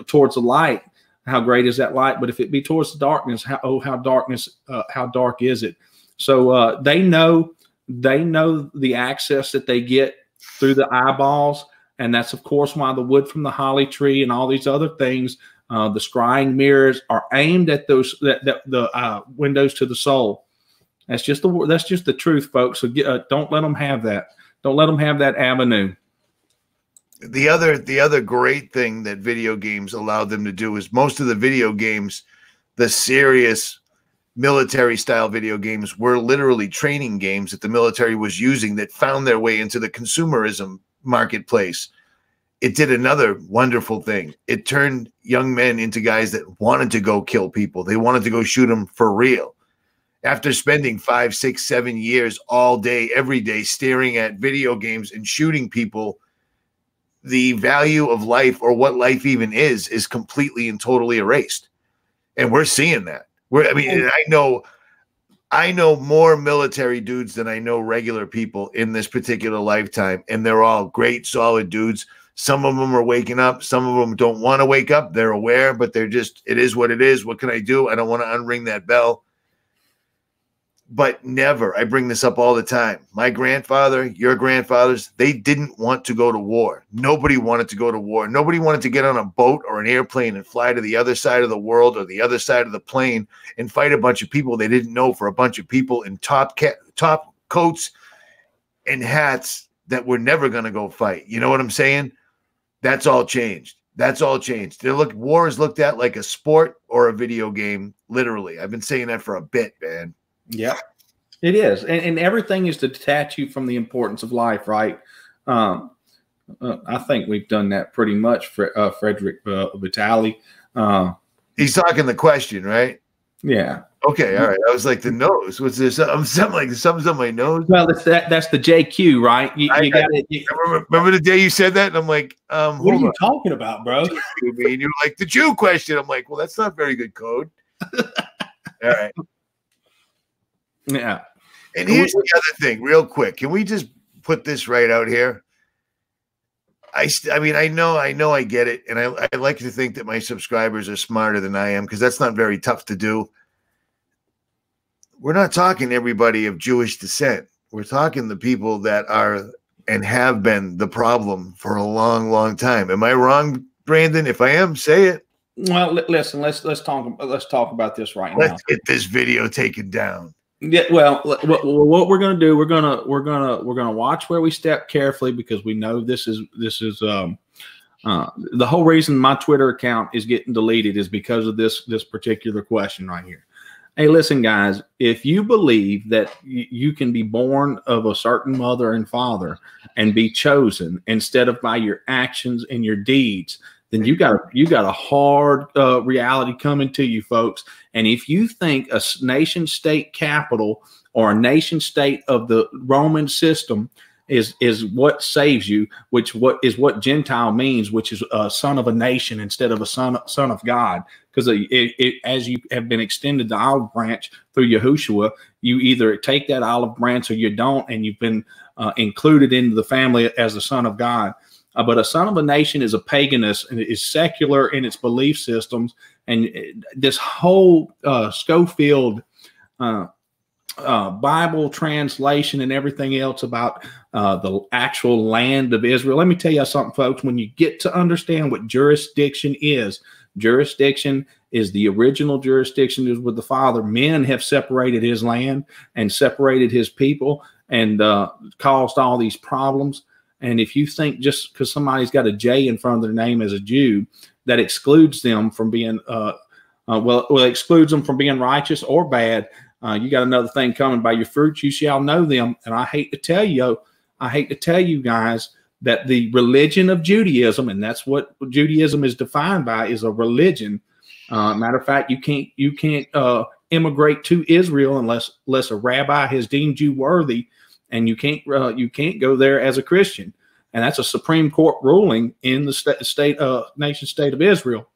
towards the light, how great is that light? But if it be towards the darkness, how dark is it? So they know the access that they get through the eyeballs. And that's, of course, why the wood from the holly tree and all these other things, the scrying mirrors, are aimed at those the windows to the soul. That's just the truth, folks. So don't let them have that. Don't let them have that avenue. The other great thing that video games allowed them to do is most of the video games, the serious military style video games, were literally training games that the military was using that found their way into the consumerism marketplace. It did another wonderful thing. It turned young men into guys that wanted to go kill people. They wanted to go shoot them for real. After spending 5, 6, 7 years all day, every day, staring at video games and shooting people, the value of life, or what life even is completely and totally erased. And we're seeing that. I know more military dudes than I know regular people in this particular lifetime, and they're all great, solid dudes. Some of them are waking up. Some of them don't want to wake up. They're aware, but they're just, it is what it is. What can I do? I don't want to unring that bell. But never, I bring this up all the time. My grandfather, your grandfathers, they didn't want to go to war. Nobody wanted to go to war. Nobody wanted to get on a boat or an airplane and fly to the other side of the world or the other side of the plane and fight a bunch of people they didn't know for a bunch of people in top coats and hats that were never going to go fight. You know what I'm saying? That's all changed. That's all changed. War is looked at like a sport or a video game, literally. I've been saying that for a bit, man. Yeah, it is. And everything is to detach you from the importance of life, right? I think we've done that pretty much for Frederick Vitale. He's talking the question, right? Yeah. Okay, all right. I was like, the nose. Was there something like something's on my nose? Well, that's the JQ, right? You got it. Remember the day you said that? And I'm like, what are you talking about, bro? And you're like, the Jew question. I'm like, well, that's not very good code. All right. Yeah. And here's the other thing, real quick. Can we just put this right out here? I mean, I know I get it. And I like to think that my subscribers are smarter than I am because that's not very tough to do. We're not talking everybody of Jewish descent. We're talking the people that are and have been the problem for a long, long time. Am I wrong, Brandon? If I am, say it. Well, listen, let's talk about this right now. Let's get this video taken down. Yeah, well, what we're going to do, we're going to watch where we step carefully because we know this is the whole reason my Twitter account is getting deleted is because of this particular question right here. Hey, listen, guys, if you believe that you can be born of a certain mother and father and be chosen instead of by your actions and your deeds, then you got a hard reality coming to you, folks. And if you think a nation state capital or a nation state of the Roman system is what saves you, what is Gentile means, which is a son of a nation instead of a son of God, because as you have been extended the olive branch through Yahushua, you either take that olive branch or you don't, and you've been included into the family as a son of God. But a son of a nation is a paganist and is secular in its belief systems. And this whole Schofield Bible translation and everything else about the actual land of Israel. Let me tell you something, folks. When you get to understand what jurisdiction is the original jurisdiction is with the Father. Men have separated his land and separated his people and caused all these problems. And if you think just because somebody's got a J in front of their name as a Jew, that excludes them from being, excludes them from being righteous or bad, you got another thing coming. By your fruits you shall know them. And I hate to tell you guys that the religion of Judaism, and that's what Judaism is defined by, is a religion. Matter of fact, you can't immigrate to Israel unless a rabbi has deemed you worthy. And you can't go there as a Christian, and that's a Supreme Court ruling in the nation state of Israel.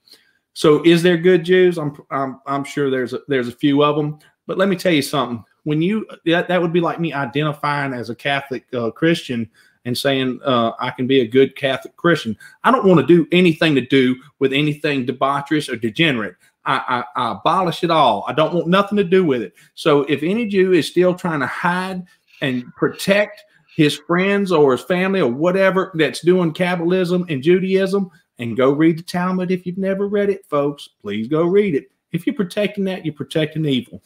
So, is there good Jews? I'm sure there's a few of them. But let me tell you something. When that would be like me identifying as a Catholic Christian and saying I can be a good Catholic Christian. I don't want to do anything to do with anything debaucherous or degenerate. I abolish it all. I don't want nothing to do with it. So, if any Jew is still trying to hide and protect his friends or his family or whatever that's doing Kabbalism and Judaism, and go read the Talmud. If you've never read it, folks, please go read it. If you're protecting that, you're protecting evil.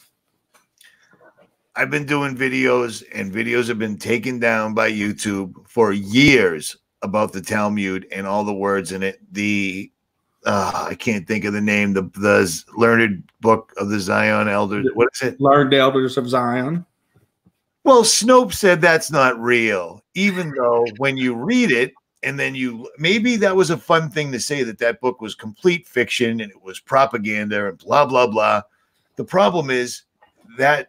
I've been doing videos, and videos have been taken down by YouTube for years about the Talmud and all the words in it. I can't think of the name, the learned book of the Zion elders. What is it? Learned Elders of Zion. Well, Snopes said that's not real, even though when you read it, and then maybe that was a fun thing to say that book was complete fiction and it was propaganda and blah, blah, blah. The problem is that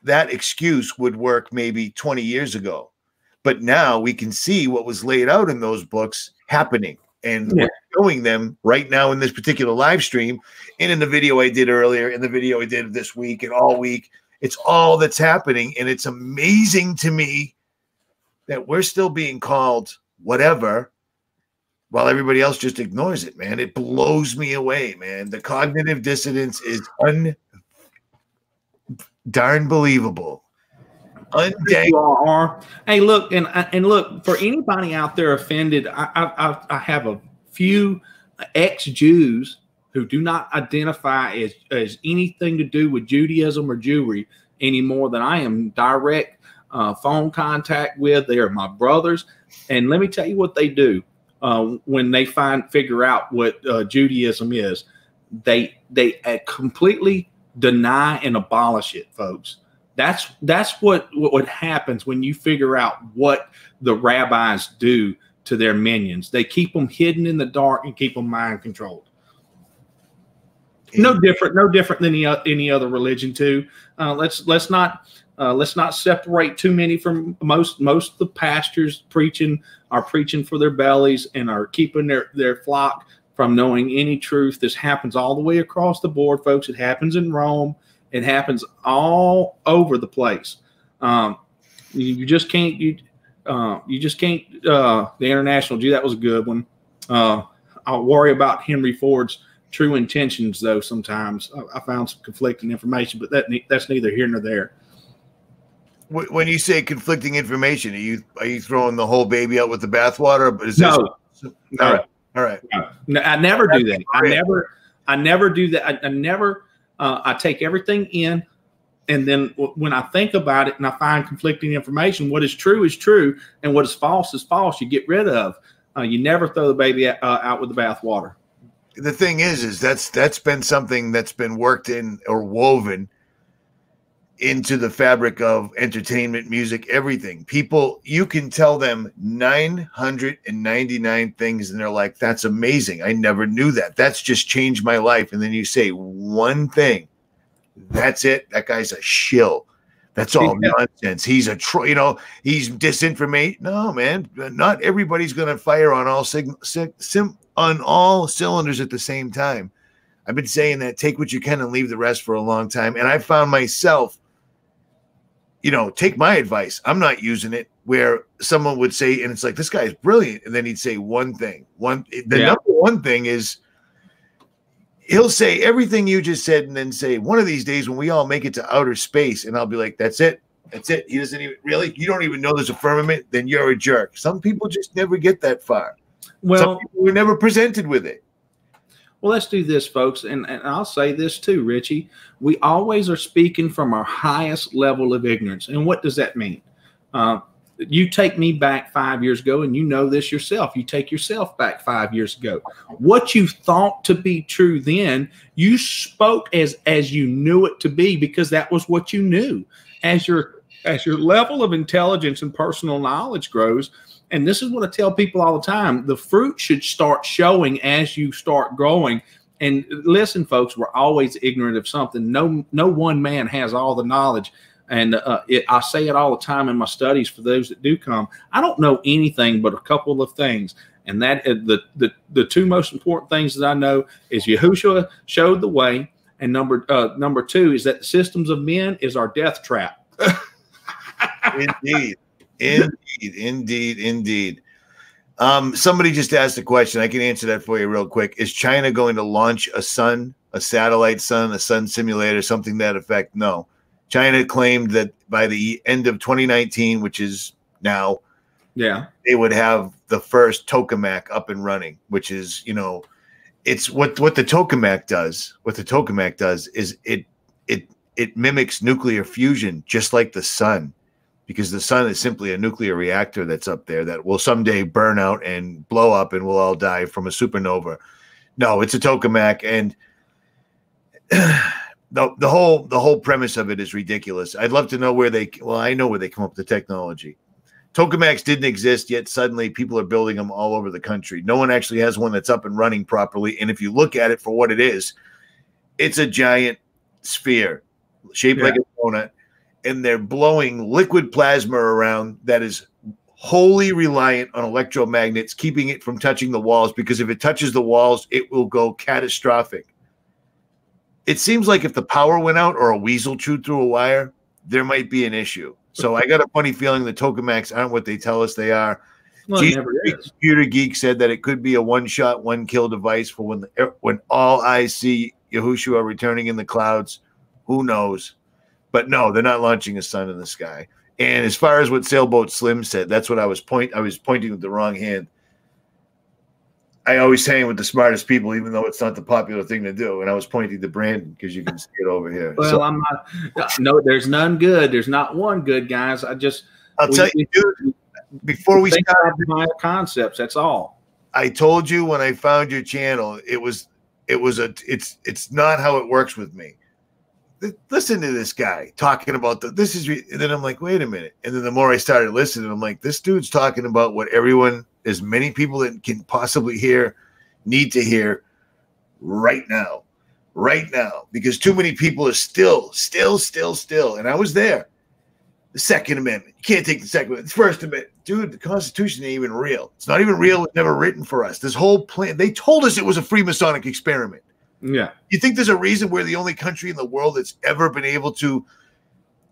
excuse would work maybe 20 years ago. But now we can see what was laid out in those books happening. And we're showing them right now in this particular live stream and in the video I did earlier, in the video I did this week and all week. It's all that's happening, and it's amazing to me that we're still being called whatever while everybody else just ignores it, man. It blows me away, man. The cognitive dissonance is darn believable. Undang. You all are. Hey, look, and look, for anybody out there offended, I have a few ex-Jews who do not identify as anything to do with Judaism or Jewry any more than I am direct phone contact with. They are my brothers, and let me tell you what they do when they figure out what Judaism is. They completely deny and abolish it, folks. That's what happens when you figure out what the rabbis do to their minions. They keep them hidden in the dark and keep them mind controlled. No different than any other religion too. Let's not separate too many from most of the pastors are preaching for their bellies and are keeping their flock from knowing any truth. This happens all the way across the board, folks. It happens in Rome. It happens all over the place. You just can't. The International Jew, that was a good one. I'll worry about Henry Ford's true intentions, though. Sometimes I found some conflicting information, but that's neither here nor there. When you say conflicting information, are you throwing the whole baby out with the bathwater? No. All right. No, I never do that. I never do that. I never. I take everything in, and then when I think about it and I find conflicting information, what is true, and what is false, you get rid of. You never throw the baby out with the bathwater. The thing is that's been something that's been worked in or woven into the fabric of entertainment, music, everything. People, you can tell them 999 things and they're like, that's amazing. I never knew that. That's just changed my life. And then you say one thing, that's it. That guy's a shill. That's all nonsense. He's he's disinformation. No, man, not everybody's going to fire on all cylinders at the same time. I've been saying that, take what you can and leave the rest, for a long time. And I found myself, take my advice. I'm not using it, where someone would say, and it's like, this guy's brilliant. And then he'd say one thing. Number one thing is, he'll say everything you just said and then say, one of these days when we all make it to outer space, and I'll be like, that's it. That's it. He doesn't even really, you don't even know there's a firmament, then you're a jerk. Some people just never get that far. Well, some people were never presented with it. Well, let's do this, folks. And I'll say this too, Richie. We always are speaking from our highest level of ignorance. And what does that mean? You take me back 5 years ago, and you know this yourself. You take yourself back 5 years ago. What you thought to be true then, you spoke as you knew it to be, because that was what you knew. As your level of intelligence and personal knowledge grows, and this is what I tell people all the time, the fruit should start showing as you start growing. And listen, folks, we're always ignorant of something. No one man has all the knowledge. And I say it all the time in my studies for those that do come. I don't know anything but a couple of things. And that the two most important things that I know is Yahushua showed the way. And number two is that the systems of men is our death trap. Indeed. Somebody just asked a question. I can answer that for you real quick. Is China going to launch a satellite sun, a sun simulator, something to that effect? No. China claimed that by the end of 2019, which is now, they would have the first tokamak up and running, which is, it's what the tokamak does. What the tokamak does is it mimics nuclear fusion, just like the sun, because the sun is simply a nuclear reactor that's up there that will someday burn out and blow up, and we'll all die from a supernova. No, it's a tokamak, and the whole premise of it is ridiculous. I'd love to know I know where they come up with the technology. Tokamaks didn't exist, yet suddenly people are building them all over the country. No one actually has one that's up and running properly. And if you look at it for what it is, it's a giant sphere shaped like a donut, and they're blowing liquid plasma around that is wholly reliant on electromagnets, keeping it from touching the walls, because if it touches the walls, it will go catastrophic. It seems like if the power went out or a weasel chewed through a wire, there might be an issue. So I got a funny feeling the tokamaks aren't what they tell us they are. Well, Computer Geek said that it could be a one-shot, one-kill device for when all eyes see Yahushua returning in the clouds. Who knows? But no, they're not launching a sun in the sky. And as far as what Sailboat Slim said, that's what I was pointing with the wrong hand. I always hang with the smartest people, even though it's not the popular thing to do. And I was pointing to Brandon because you can see it over here. Well, so, I'm not. No, there's none good. There's not one good, guys. I'll tell you, dude. Before we start higher concepts, that's all. I told you when I found your channel, it's not how it works with me. Listen to this guy talking about and then I'm like, wait a minute. And then the more I started listening, I'm like, this dude's talking about what as many people that can possibly hear, need to hear right now, because too many people are still. And I was there. The Second Amendment. You can't take the Second Amendment. The First Amendment. Dude, the Constitution ain't even real. It's not even real. It's never written for us. This whole plan, they told us it was a Freemasonic experiment. Yeah. You think there's a reason we're the only country in the world that's ever been able to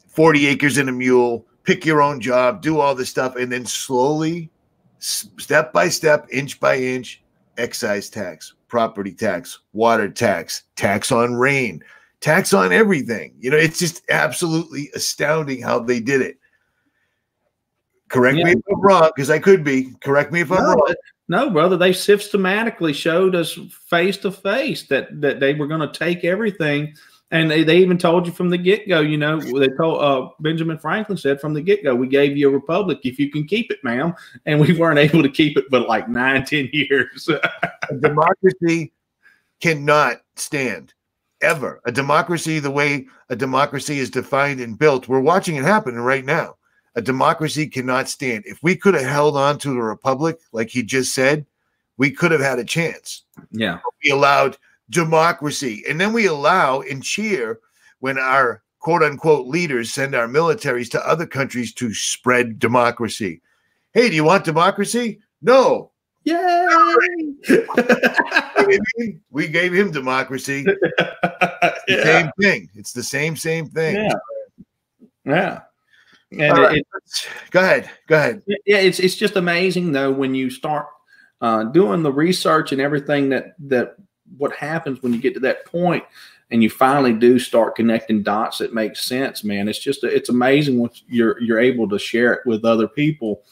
40 acres and a mule, pick your own job, do all this stuff, and then slowly, step by step, inch by inch, excise tax, property tax, water tax, tax on rain, tax on everything. It's just absolutely astounding how they did it. Correct me if I'm wrong, because I could be. Correct me if I'm wrong. No, brother, they systematically showed us face to face that they were going to take everything. And they even told you from the get-go, they told Benjamin Franklin said from the get-go, we gave you a republic if you can keep it, ma'am. And we weren't able to keep it but like 9-10 years. A democracy cannot stand ever. A democracy, the way a democracy is defined and built, we're watching it happen right now. A democracy cannot stand. If we could have held on to the republic, like he just said, we could have had a chance. Yeah. We allowed democracy. And then we allow and cheer when our quote unquote leaders send our militaries to other countries to spread democracy. Hey, do you want democracy? No. Yay! We gave him democracy. Same thing. It's the same thing. Yeah. Yeah. And go ahead. Yeah, it's just amazing though when you start doing the research and everything that what happens when you get to that point and you finally do start connecting dots that make sense, man. It's amazing what you're able to share it with other people.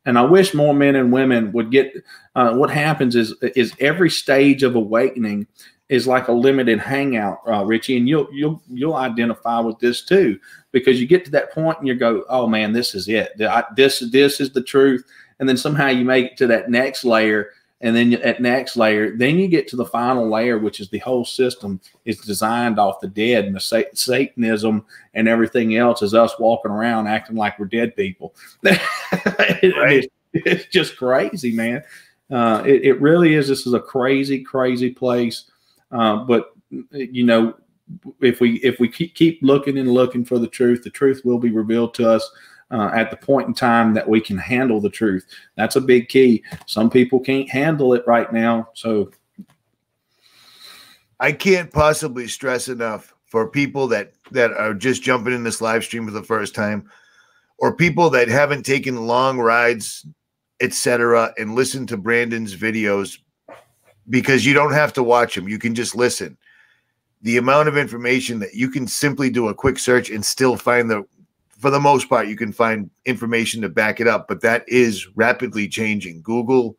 And I wish more men and women would get what happens is every stage of awakening is like a limited hangout, Richie, and you'll identify with this too, because you get to that point and you go, oh man, this is it. This is the truth. And then somehow you make it to that next layer, and then at next layer, then you get to the final layer, which is the whole system is designed off the dead, and the Satanism and everything else is us walking around acting like we're dead people. Right. It's just crazy, man. It really is. This is a crazy, crazy place. But if we keep looking and looking for the truth will be revealed to us at the point in time that we can handle the truth. That's a big key. Some people can't handle it right now. So I can't possibly stress enough for people that are just jumping in this live stream for the first time, or people that haven't taken long rides, etc., and listen to Brandon's videos, because you don't have to watch them. You can just listen. The amount of information that you can simply do a quick search and still find for the most part, you can find information to back it up, but that is rapidly changing. Google,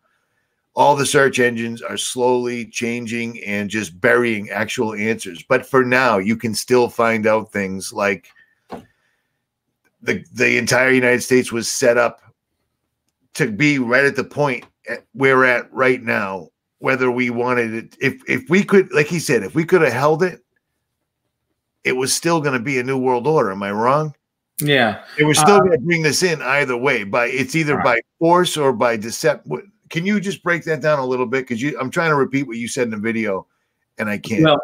all the search engines are slowly changing and just burying actual answers. But for now, you can still find out things like the entire United States was set up to be right at the point we're at right now, whether we wanted it. If we could, like he said, if we could have held it, it was still going to be a new world order. Am I wrong? Yeah. They were still going to bring this in either way. It's either by force or by deception. Can you just break that down a little bit? Because I'm trying to repeat what you said in the video, and I can't.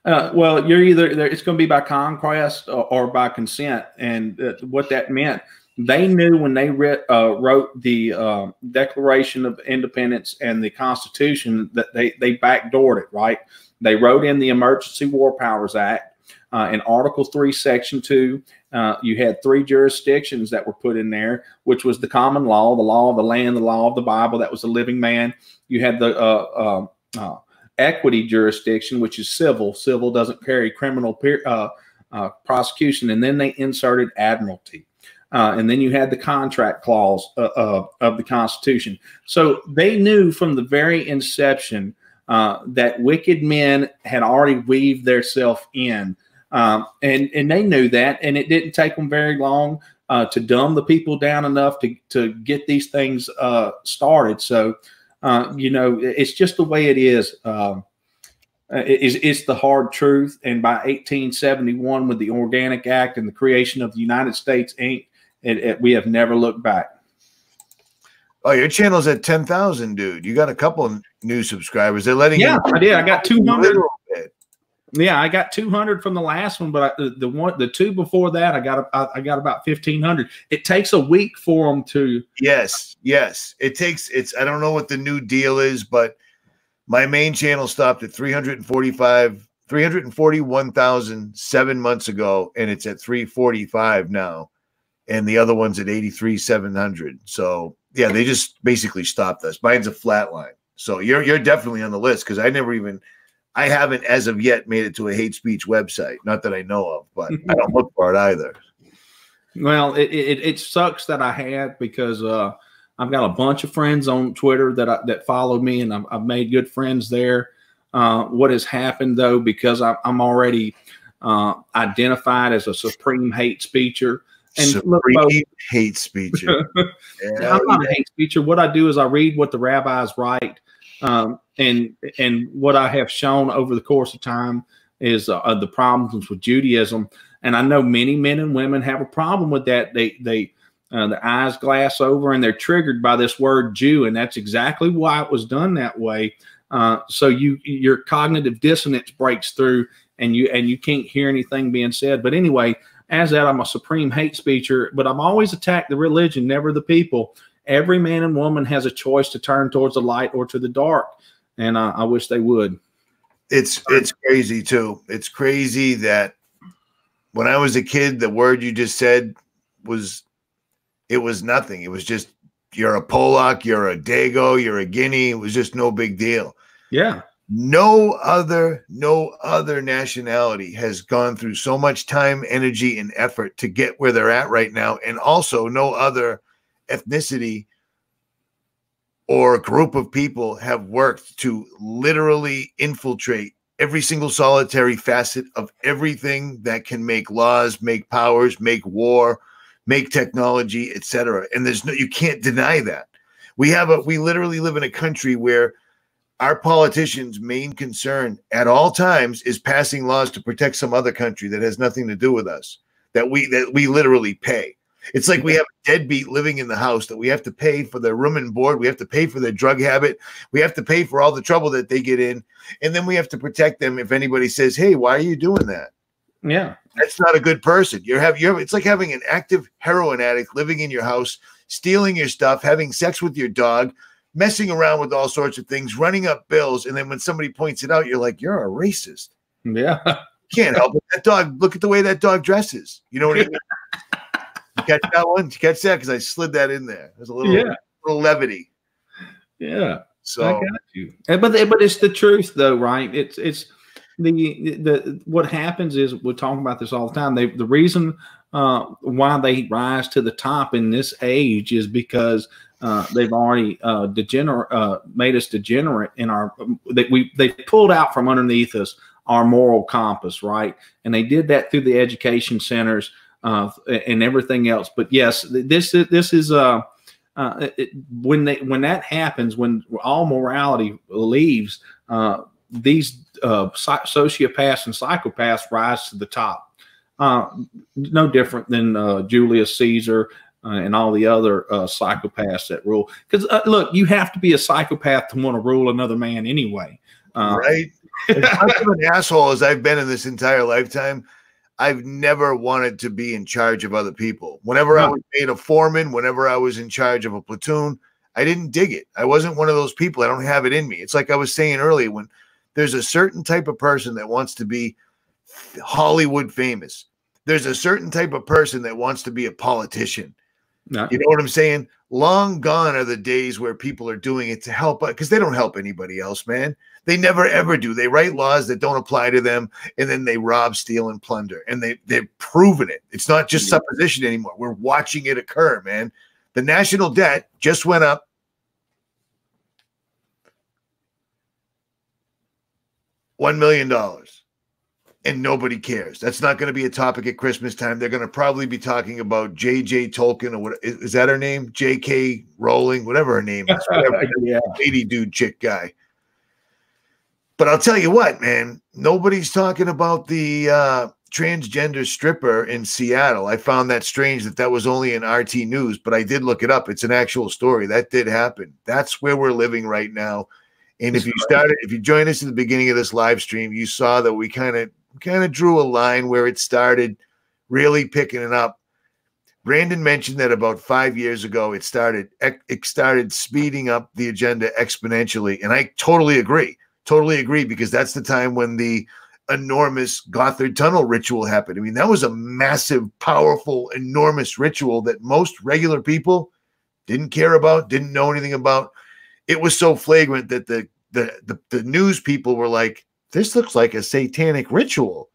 Well, you're either it's going to be by conquest or by consent, and what that meant. They knew when they wrote the Declaration of Independence and the Constitution that they backdoored it, right? They wrote in the Emergency War Powers Act in Article 3, Section 2. You had 3 jurisdictions that were put in there, which was the common law, the law of the land, the law of the Bible. That was the living man. You had the equity jurisdiction, which is civil. Civil doesn't carry criminal prosecution, and then they inserted admiralty. And then you had the contract clause of the Constitution. So they knew from the very inception that wicked men had already weaved themselves in. And they knew that, and it didn't take them very long to dumb the people down enough to get these things started. So, it's just the way it is. It's the hard truth. And by 1871, with the Organic Act and the creation of the United States Inc., we have never looked back. Oh, your channel's at 10,000, dude. You got a couple of new subscribers. They're letting you. I did. I got 200. Yeah, I got 200 from the last one, but the two before that, I got about 1,500. It takes a week for them to. Yes. It takes. I don't know what the new deal is, but my main channel stopped at 341,000 7 months ago, and it's at 345 now. And the other one's at 83,700. So yeah, they just basically stopped us. Mine's a flat line. So you're definitely on the list, because I haven't as of yet made it to a hate speech website. Not that I know of, but I don't look for it either. Well, it sucks that I had, because I've got a bunch of friends on Twitter that follow me, and I've made good friends there. What has happened though, because I'm already identified as a supreme hate speaker. And supreme hate speecher. Yeah, I'm not a hate speaker. What I do is I read what the rabbis write, and what I have shown over the course of time is the problems with Judaism. And I know many men and women have a problem with that. Their eyes glass over, and they're triggered by this word Jew, and that's exactly why it was done that way. So your cognitive dissonance breaks through, and you can't hear anything being said. But anyway. As that, I'm a supreme hate speaker, but I'm always attacked the religion, never the people. Every man and woman has a choice to turn towards the light or to the dark, and I wish they would. It's crazy too. It's crazy that when I was a kid, the word you just said was nothing. It was just, you're a Polak, you're a Dago, you're a Guinea. It was just no big deal. Yeah. No other nationality has gone through so much time, energy, and effort to get where they're at right now. And also no other ethnicity or group of people have worked to literally infiltrate every single solitary facet of everything that can make laws, make powers, make war, make technology, etc. And you can't deny that. We literally live in a country where our politicians' main concern at all times is passing laws to protect some other country that has nothing to do with us, that we literally pay. It's like we have a deadbeat living in the house that we have to pay for their room and board. We have to pay for their drug habit. We have to pay for all the trouble that they get in. And then we have to protect them if anybody says, hey, why are you doing that? Yeah. That's not a good person. It's like having an active heroin addict living in your house, stealing your stuff, having sex with your dog, messing around with all sorts of things, running up bills. And then when somebody points it out, you're like, you're a racist. Yeah. Can't help it. That dog, look at the way that dog dresses. You know what I mean? You catch that one? Did you catch that? Because I slid that in there. There's a little levity. Yeah. So I got you. But it's the truth though, right? It's the what happens is, we're talking about this all the time. The reason why they rise to the top in this age is because they've already made us degenerate in they pulled out from underneath us our moral compass, right? And they did that through the education centers and everything else. But yes, this is when that happens, when all morality leaves, these sociopaths and psychopaths rise to the top. No different than Julius Caesar and all the other psychopaths that rule. Because look, you have to be a psychopath to want to rule another man anyway. Right? As much of an asshole as I've been in this entire lifetime, I've never wanted to be in charge of other people. Whenever I was made a foreman, whenever I was in charge of a platoon, I didn't dig it. I wasn't one of those people. I don't have it in me. It's like I was saying earlier, when there's a certain type of person that wants to be Hollywood famous. There's a certain type of person that wants to be a politician. No. You know what I'm saying? Long gone are the days where people are doing it to help, because they don't help anybody else, man. They never, ever do. They write laws that don't apply to them, and then they rob, steal, and plunder. And they've proven it. It's not just supposition anymore. We're watching it occur, man. The national debt just went up. $1 million. And nobody cares. That's not going to be a topic at Christmas time. They're going to probably be talking about J.J. Tolkien, or what is that her name? J.K. Rowling, whatever her name is. Whatever, yeah. lady dude chick guy. But I'll tell you what, man, nobody's talking about the transgender stripper in Seattle. I found that strange that was only in RT News, but I did look it up. It's an actual story. That did happen. That's where we're living right now. And if you joined us at the beginning of this live stream, you saw that we kind of drew a line where it started really picking it up. Brandon mentioned that about 5 years ago, it started speeding up the agenda exponentially. And I totally agree, because that's the time when the enormous Gothard Tunnel ritual happened. I mean, that was a massive, powerful, enormous ritual that most regular people didn't care about, didn't know anything about. It was so flagrant that the news people were like, this looks like a satanic ritual.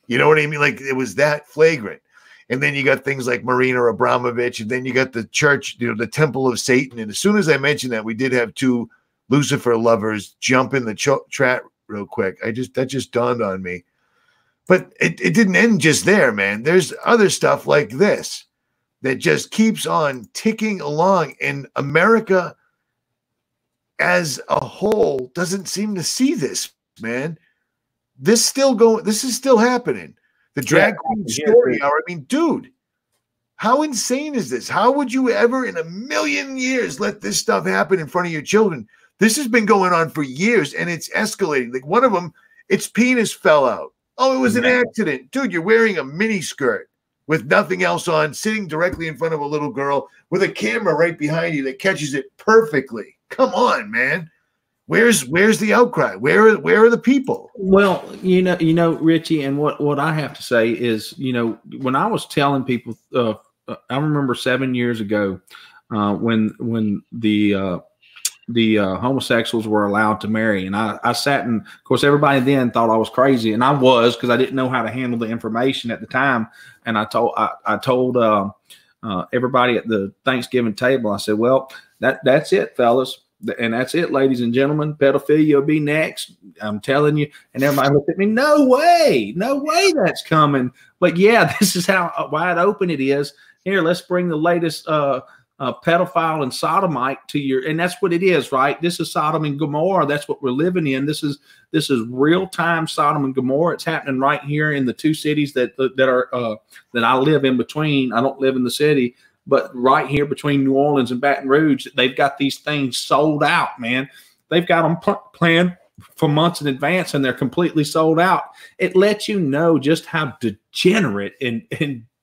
You know what I mean? Like, it was that flagrant. And then you got things like Marina Abramovich, and then you got the church, the Temple of Satan. And as soon as I mentioned that, we did have two Lucifer lovers jump in the chat real quick. That just dawned on me. But it didn't end just there, man. There's other stuff like this that just keeps on ticking along. And America as a whole doesn't seem to see this, man. This is still happening. The drag queen story hour. I mean, dude, how insane is this? How would you ever in a million years let this stuff happen in front of your children? This has been going on for years, and it's escalating. Like, one of them, its penis fell out. Oh, it was an accident. Dude, you're wearing a mini skirt with nothing else on, sitting directly in front of a little girl with a camera right behind you that catches it perfectly. Come on, man. Where's the outcry? Where are the people? Well, Richie, and what I have to say is, when I was telling people, I remember 7 years ago when the homosexuals were allowed to marry, and I sat, and of course everybody then thought I was crazy, and I was, because I didn't know how to handle the information at the time. And I told everybody at the Thanksgiving table, I said, well, that's it, fellas. And that's it, ladies and gentlemen. Pedophilia will be next. I'm telling you. And everybody looked at me, no way that's coming. But yeah, this is how wide open it is. Here, let's bring the latest pedophile and sodomite to your, and that's what it is, right? This is Sodom and Gomorrah. That's what we're living in. This is real time Sodom and Gomorrah. It's happening right here in the two cities that I live in between. I don't live in the city. But right here between New Orleans and Baton Rouge, they've got these things sold out, man. They've got them planned for months in advance, and they're completely sold out. It lets you know just how degenerate and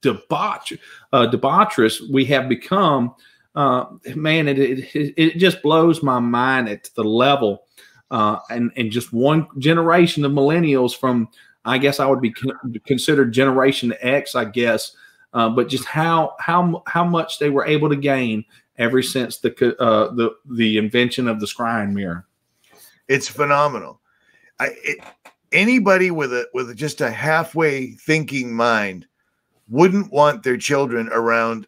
debaucherous we have become. Man, it just blows my mind at the level. And just one generation of millennials from, I guess I would be considered Generation X, I guess. But just how much they were able to gain ever since the invention of the scrying mirror. It's phenomenal. Anybody with just a halfway thinking mind wouldn't want their children around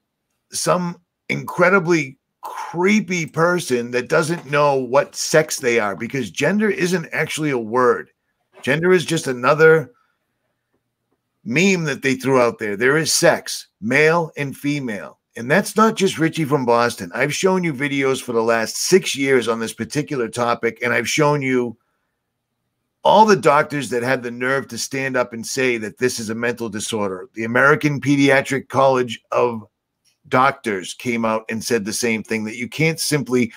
some incredibly creepy person that doesn't know what sex they are, because gender isn't actually a word. Gender is just another meme that they threw out there. There is sex, male and female. And that's not just Richie from Boston. I've shown you videos for the last 6 years on this particular topic, and I've shown you all the doctors that had the nerve to stand up and say that this is a mental disorder. The American Pediatric College of Doctors came out and said the same thing, that you can't simply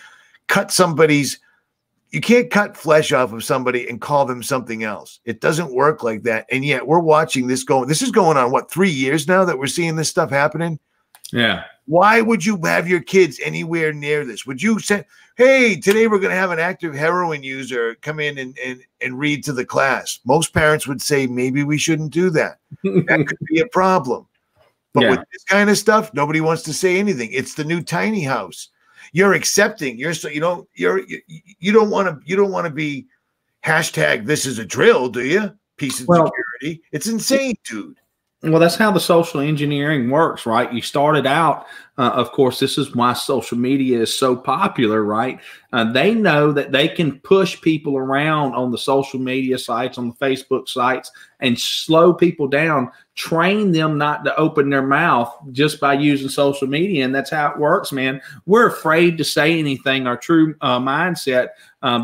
you can't cut flesh off of somebody and call them something else. It doesn't work like that. And yet we're watching this this is going on, 3 years now that we're seeing this stuff happening? Yeah. Why would you have your kids anywhere near this? Would you say, hey, today we're going to have an active heroin user come in and read to the class? Most parents would say, maybe we shouldn't do that. That could be a problem. But Yeah. with this kind of stuff, nobody wants to say anything. It's the new tiny house. You're accepting. You don't want to be hashtag this is a drill, do you? Peace and security. It's insane, dude. Well, that's how the social engineering works, right? You started out, of course, this is why social media is so popular, right? They know that they can push people around on the social media sites, on the Facebook sites, and slow people down, train them not to open their mouth just by using social media. And that's how it works, man. We're afraid to say anything, our true mindset,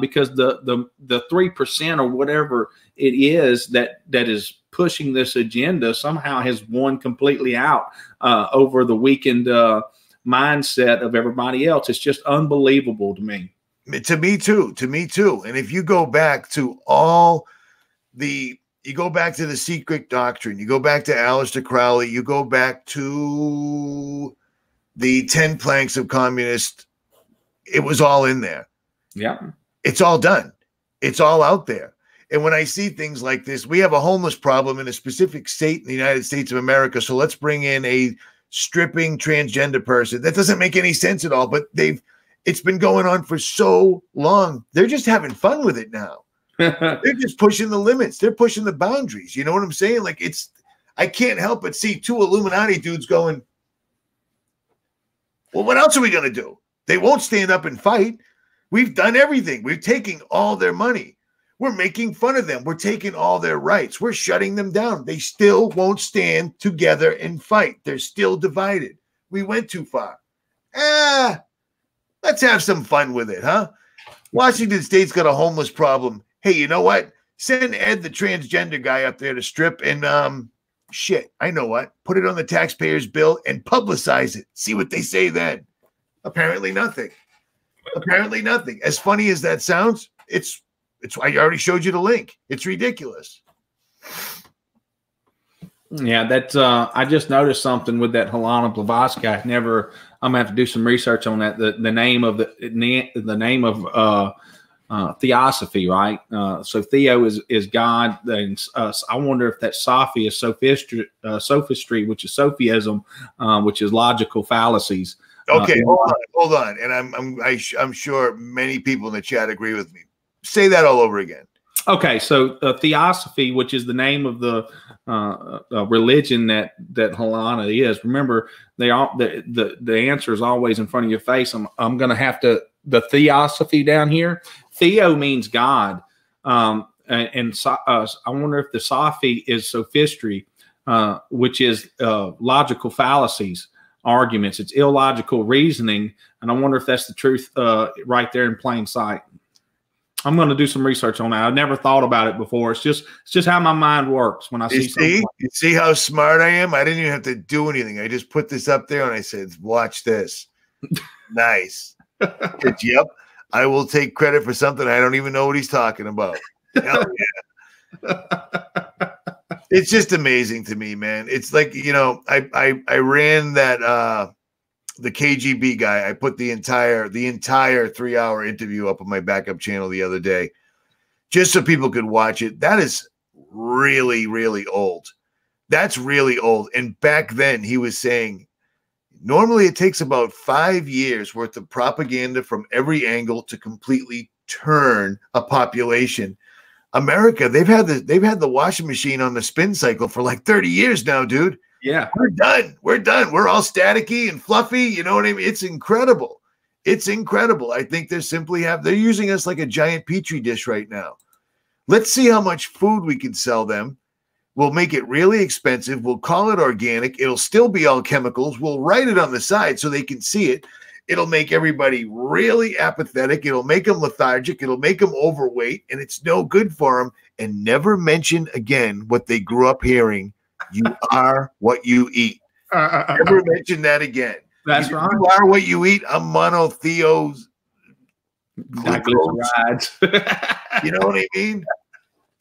because the 3% or whatever it is that is pushing this agenda somehow has won completely out over the weakened mindset of everybody else. It's just unbelievable to me. To me too. And if you go back to the secret doctrine, you go back to Aleister Crowley, you go back to the 10 planks of communist, it was all in there. Yeah. It's all done. It's all out there. And when I see things like this, we have a homeless problem in a specific state in the United States of America. So let's bring in a stripping transgender person. That doesn't make any sense at all, but it's been going on for so long. They're just having fun with it now. They're just pushing the limits. They're pushing the boundaries. You know what I'm saying? Like I can't help but see two Illuminati dudes going, well, what else are we going to do? They won't stand up and fight. We've done everything. We're taking all their money. We're making fun of them. We're taking all their rights. We're shutting them down. They still won't stand together and fight. They're still divided. We went too far. Let's have some fun with it, huh? Washington State's got a homeless problem. Hey, you know what? Send Ed, the transgender guy, up there to strip and shit. I know what. Put it on the taxpayer's bill and publicize it. See what they say then. Apparently nothing. Apparently nothing. As funny as that sounds, it's I already showed you the link. It's ridiculous. Yeah, that's I just noticed something with that Helena Blavatsky. I'm gonna have to do some research on that. The name of the name of theosophy, right? So Theo is God, and I wonder if that Sophia is sophistry, which is Sophism, which is logical fallacies. Okay, hold on, and I'm sure many people in the chat agree with me. Say that all over again. Okay, so theosophy, which is the name of the religion that Helena is. Remember, the answer is always in front of your face. I'm going to have to the theosophy down here. Theo means God, I wonder if the Sophy is sophistry, which is logical fallacies, arguments. It's illogical reasoning, and I wonder if that's the truth right there in plain sight. I'm going to do some research on that. I've never thought about it before. It's just how my mind works when I see something. You see how smart I am? I didn't even have to do anything. I just put this up there and I said, watch this. Nice. Yep. I will take credit for something I don't even know what he's talking about. Hell yeah. It's just amazing to me, man. It's like, I ran that the KGB guy. I put the entire 3-hour interview up on my backup channel the other day, just so people could watch it. That is really, really old. That's really old. And back then he was saying, normally it takes about 5 years worth of propaganda from every angle to completely turn a population. America, they've had the washing machine on the spin cycle for like 30 years now, dude. Yeah, we're done. We're done. We're all staticky and fluffy. You know what I mean? It's incredible. It's incredible. I think they're using us like a giant petri dish right now. Let's see how much food we can sell them. We'll make it really expensive. We'll call it organic. It'll still be all chemicals. We'll write it on the side so they can see it. It'll make everybody really apathetic. It'll make them lethargic. It'll make them overweight, and it's no good for them. And never mention again what they grew up hearing. You are what you eat. Never mention that again. That's right. You are what you eat. I'm monotheos. You know what I mean?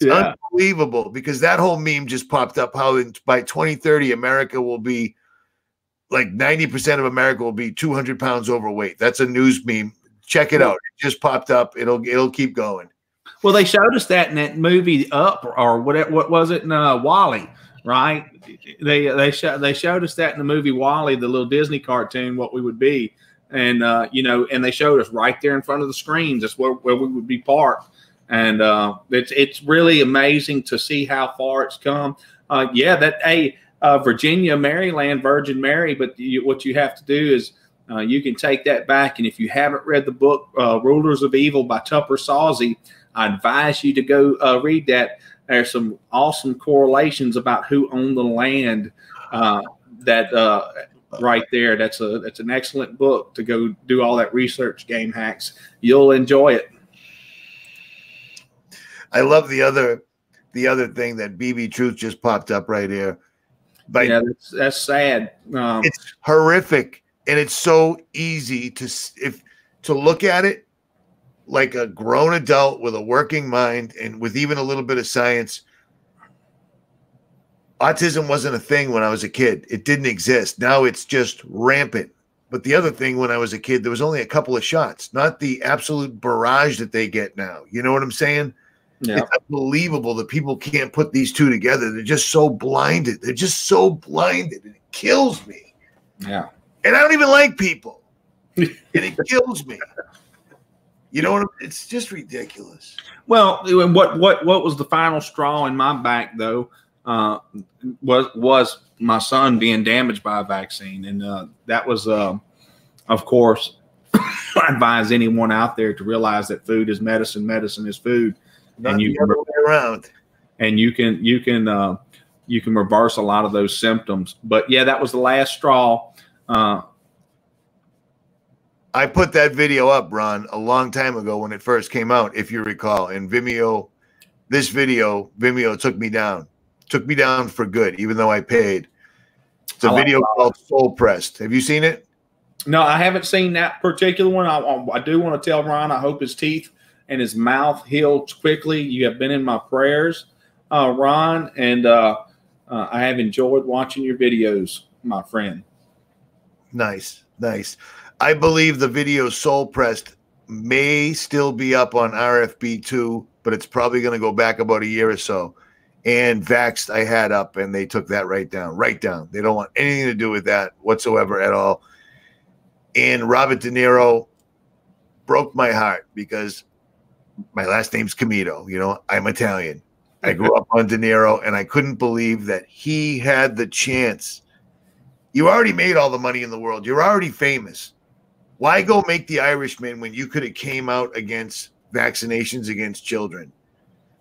It's unbelievable, because that whole meme just popped up. How by 2030, America will be like 90% of America will be 200 pounds overweight. That's a news meme. Check it out. It just popped up. It'll keep going. Well, they showed us that in that movie Up, or what was it? Wall-E. right? They showed us that in the movie Wall-E, the little Disney cartoon, what we would be, and and they showed us right there in front of the screens. That's where we would be parked, and it's really amazing to see how far it's come. Virginia, Maryland, Virgin Mary, but what you have to do is you can take that back, and if you haven't read the book Rulers of Evil by Tupper Sawsey, I advise you to go read that. There's some awesome correlations about who owned the land right there. That's an excellent book to go do all that research, Game Hacks. You'll enjoy it. I love the other thing that BB Truth just popped up right here. But yeah, that's sad. It's horrific, and it's so easy to look at it like a grown adult with a working mind and with even a little bit of science. Autism wasn't a thing when I was a kid. It didn't exist. Now it's just rampant. But the other thing, when I was a kid, there was only a couple of shots, not the absolute barrage that they get now. You know what I'm saying? Yeah. It's unbelievable that people can't put these two together. They're just so blinded. They're just so blinded. And it kills me. Yeah. And I don't even like people. And it kills me. You know what? It's just ridiculous. Well, what was the final straw in my back, though, was my son being damaged by a vaccine. And that was, of course, I advise anyone out there to realize that food is medicine, medicine is food. Not and you can around. And you can reverse a lot of those symptoms. But yeah, that was the last straw. I put that video up, Ron, a long time ago when it first came out, if you recall. And Vimeo, Vimeo took me down. Took me down for good, even though I paid. It's a video called Soul Pressed. Have you seen it? No, I haven't seen that particular one. I do want to tell Ron, I hope his teeth and his mouth heal quickly. You have been in my prayers, Ron, and I have enjoyed watching your videos, my friend. Nice, nice. I believe the video Soul Pressed may still be up on RFB2, but it's probably going to go back about a year or so. And Vaxxed I had up, and they took that right down. They don't want anything to do with that whatsoever at all. And Robert De Niro broke my heart because my last name's Camito. You know, I'm Italian. I grew up on De Niro, and I couldn't believe that he had the chance. You already made all the money in the world. You're already famous. Why go make The Irishman when you could have came out against vaccinations against children?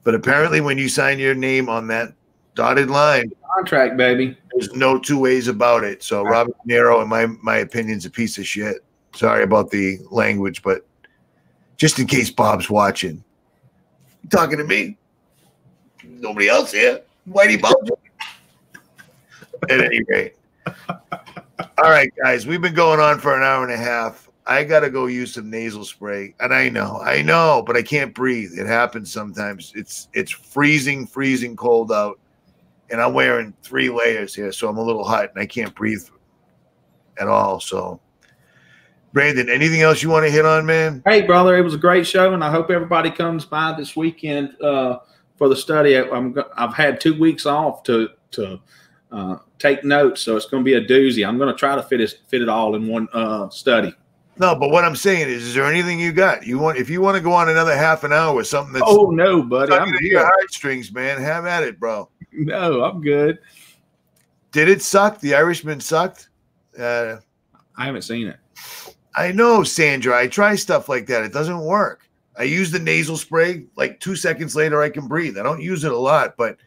But apparently when you sign your name on that dotted line, contract, baby, there's no two ways about it. So Robert De Niro, in my opinion, is a piece of shit. Sorry about the language, but just in case Bob's watching. You talking to me? Nobody else here. Whitey Bulger. At any rate. All right, guys, we've been going on for an hour and a half. I got to go use some nasal spray. And I know, but I can't breathe. It happens sometimes. It's freezing cold out. And I'm wearing 3 layers here, so I'm a little hot and I can't breathe at all. So, Brandon, anything else you want to hit on, man? Hey, brother, it was a great show, and I hope everybody comes by this weekend for the study. I've had 2 weeks off to take notes, so it's going to be a doozy. I'm going to try to fit it all in one study. No, but what I'm saying is there anything you got? If you want to go on another half an hour with something that's no, buddy, I'm good. Your heartstrings, man. Have at it, bro. No, I'm good. Did it suck? The Irishman sucked? I haven't seen it. I know, Sandra. I try stuff like that. It doesn't work. I use the nasal spray. Like 2 seconds later, I can breathe. I don't use it a lot, but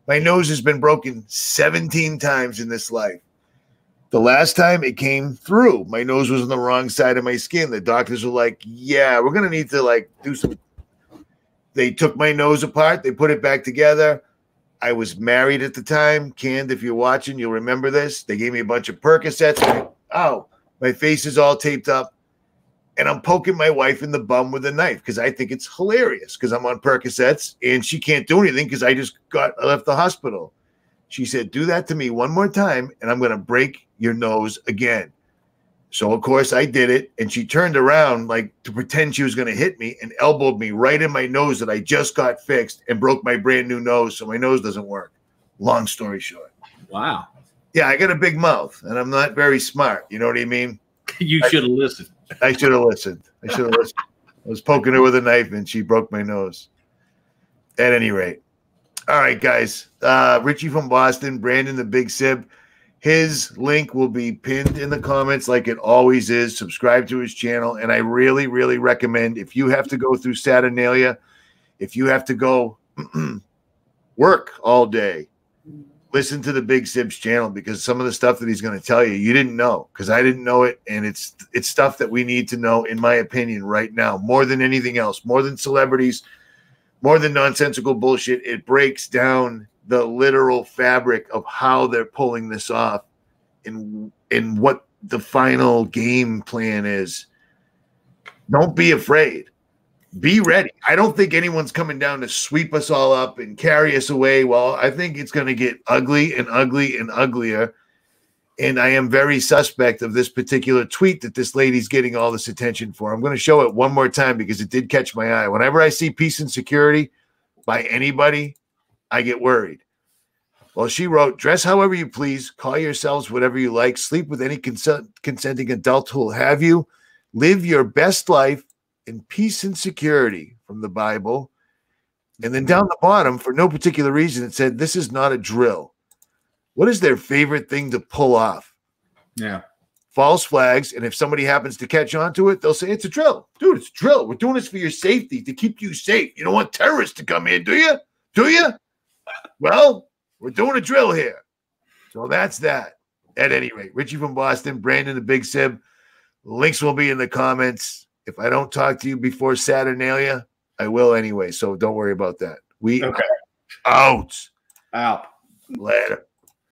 my nose has been broken 17 times in this life. The last time it came through, my nose was on the wrong side of my skin. The doctors were like, yeah, we're going to need to do some. They took my nose apart. They put it back together. I was married at the time. Canned, if you're watching, you'll remember this. They gave me a bunch of Percocets. My face is all taped up. And I'm poking my wife in the bum with a knife because I think it's hilarious because I'm on Percocets and she can't do anything because I left the hospital. She said, do that to me one more time and I'm going to break your nose again. So, of course, I did it. And she turned around to pretend she was going to hit me and elbowed me right in my nose that I just got fixed and broke my brand new nose. So my nose doesn't work. Long story short. Wow. Yeah, I got a big mouth, and I'm not very smart. You know what I mean? You should have listened. I should have listened. I was poking her with a knife, and she broke my nose. At any rate. All right, guys. Richie from Boston, Brandon the Big Sib. His link will be pinned in the comments like it always is. Subscribe to his channel. And I really, really recommend, if you have to go through Saturnalia, if you have to go work all day, listen to the Big Sib's channel, because some of the stuff that he's going to tell you, you didn't know, because I didn't know it. And it's stuff that we need to know, in my opinion, right now, more than anything else, more than celebrities, more than nonsensical bullshit. It breaks down the literal fabric of how they're pulling this off and what the final game plan is. Don't be afraid. Be ready. I don't think anyone's coming down to sweep us all up and carry us away. Well, I think it's going to get ugly and ugly and uglier. And I am very suspect of this particular tweet that this lady's getting all this attention for. I'm going to show it one more time because it did catch my eye. Whenever I see peace and security by anybody, I get worried. Well, she wrote, dress however you please, call yourselves whatever you like, sleep with any consenting adult who will have you, live your best life in peace and security, from the Bible. And then down the bottom, for no particular reason, it said, this is not a drill. What is their favorite thing to pull off? Yeah. False flags. And if somebody happens to catch on to it, they'll say, it's a drill. Dude, it's a drill. We're doing this for your safety, to keep you safe. You don't want terrorists to come in, do you? Do you? Well, we're doing a drill here. So that's that. At any rate, Richie from Boston, Brandon the Big Sib. Links will be in the comments. If I don't talk to you before Saturnalia, I will anyway. So don't worry about that. We okay. Out. Out. Later.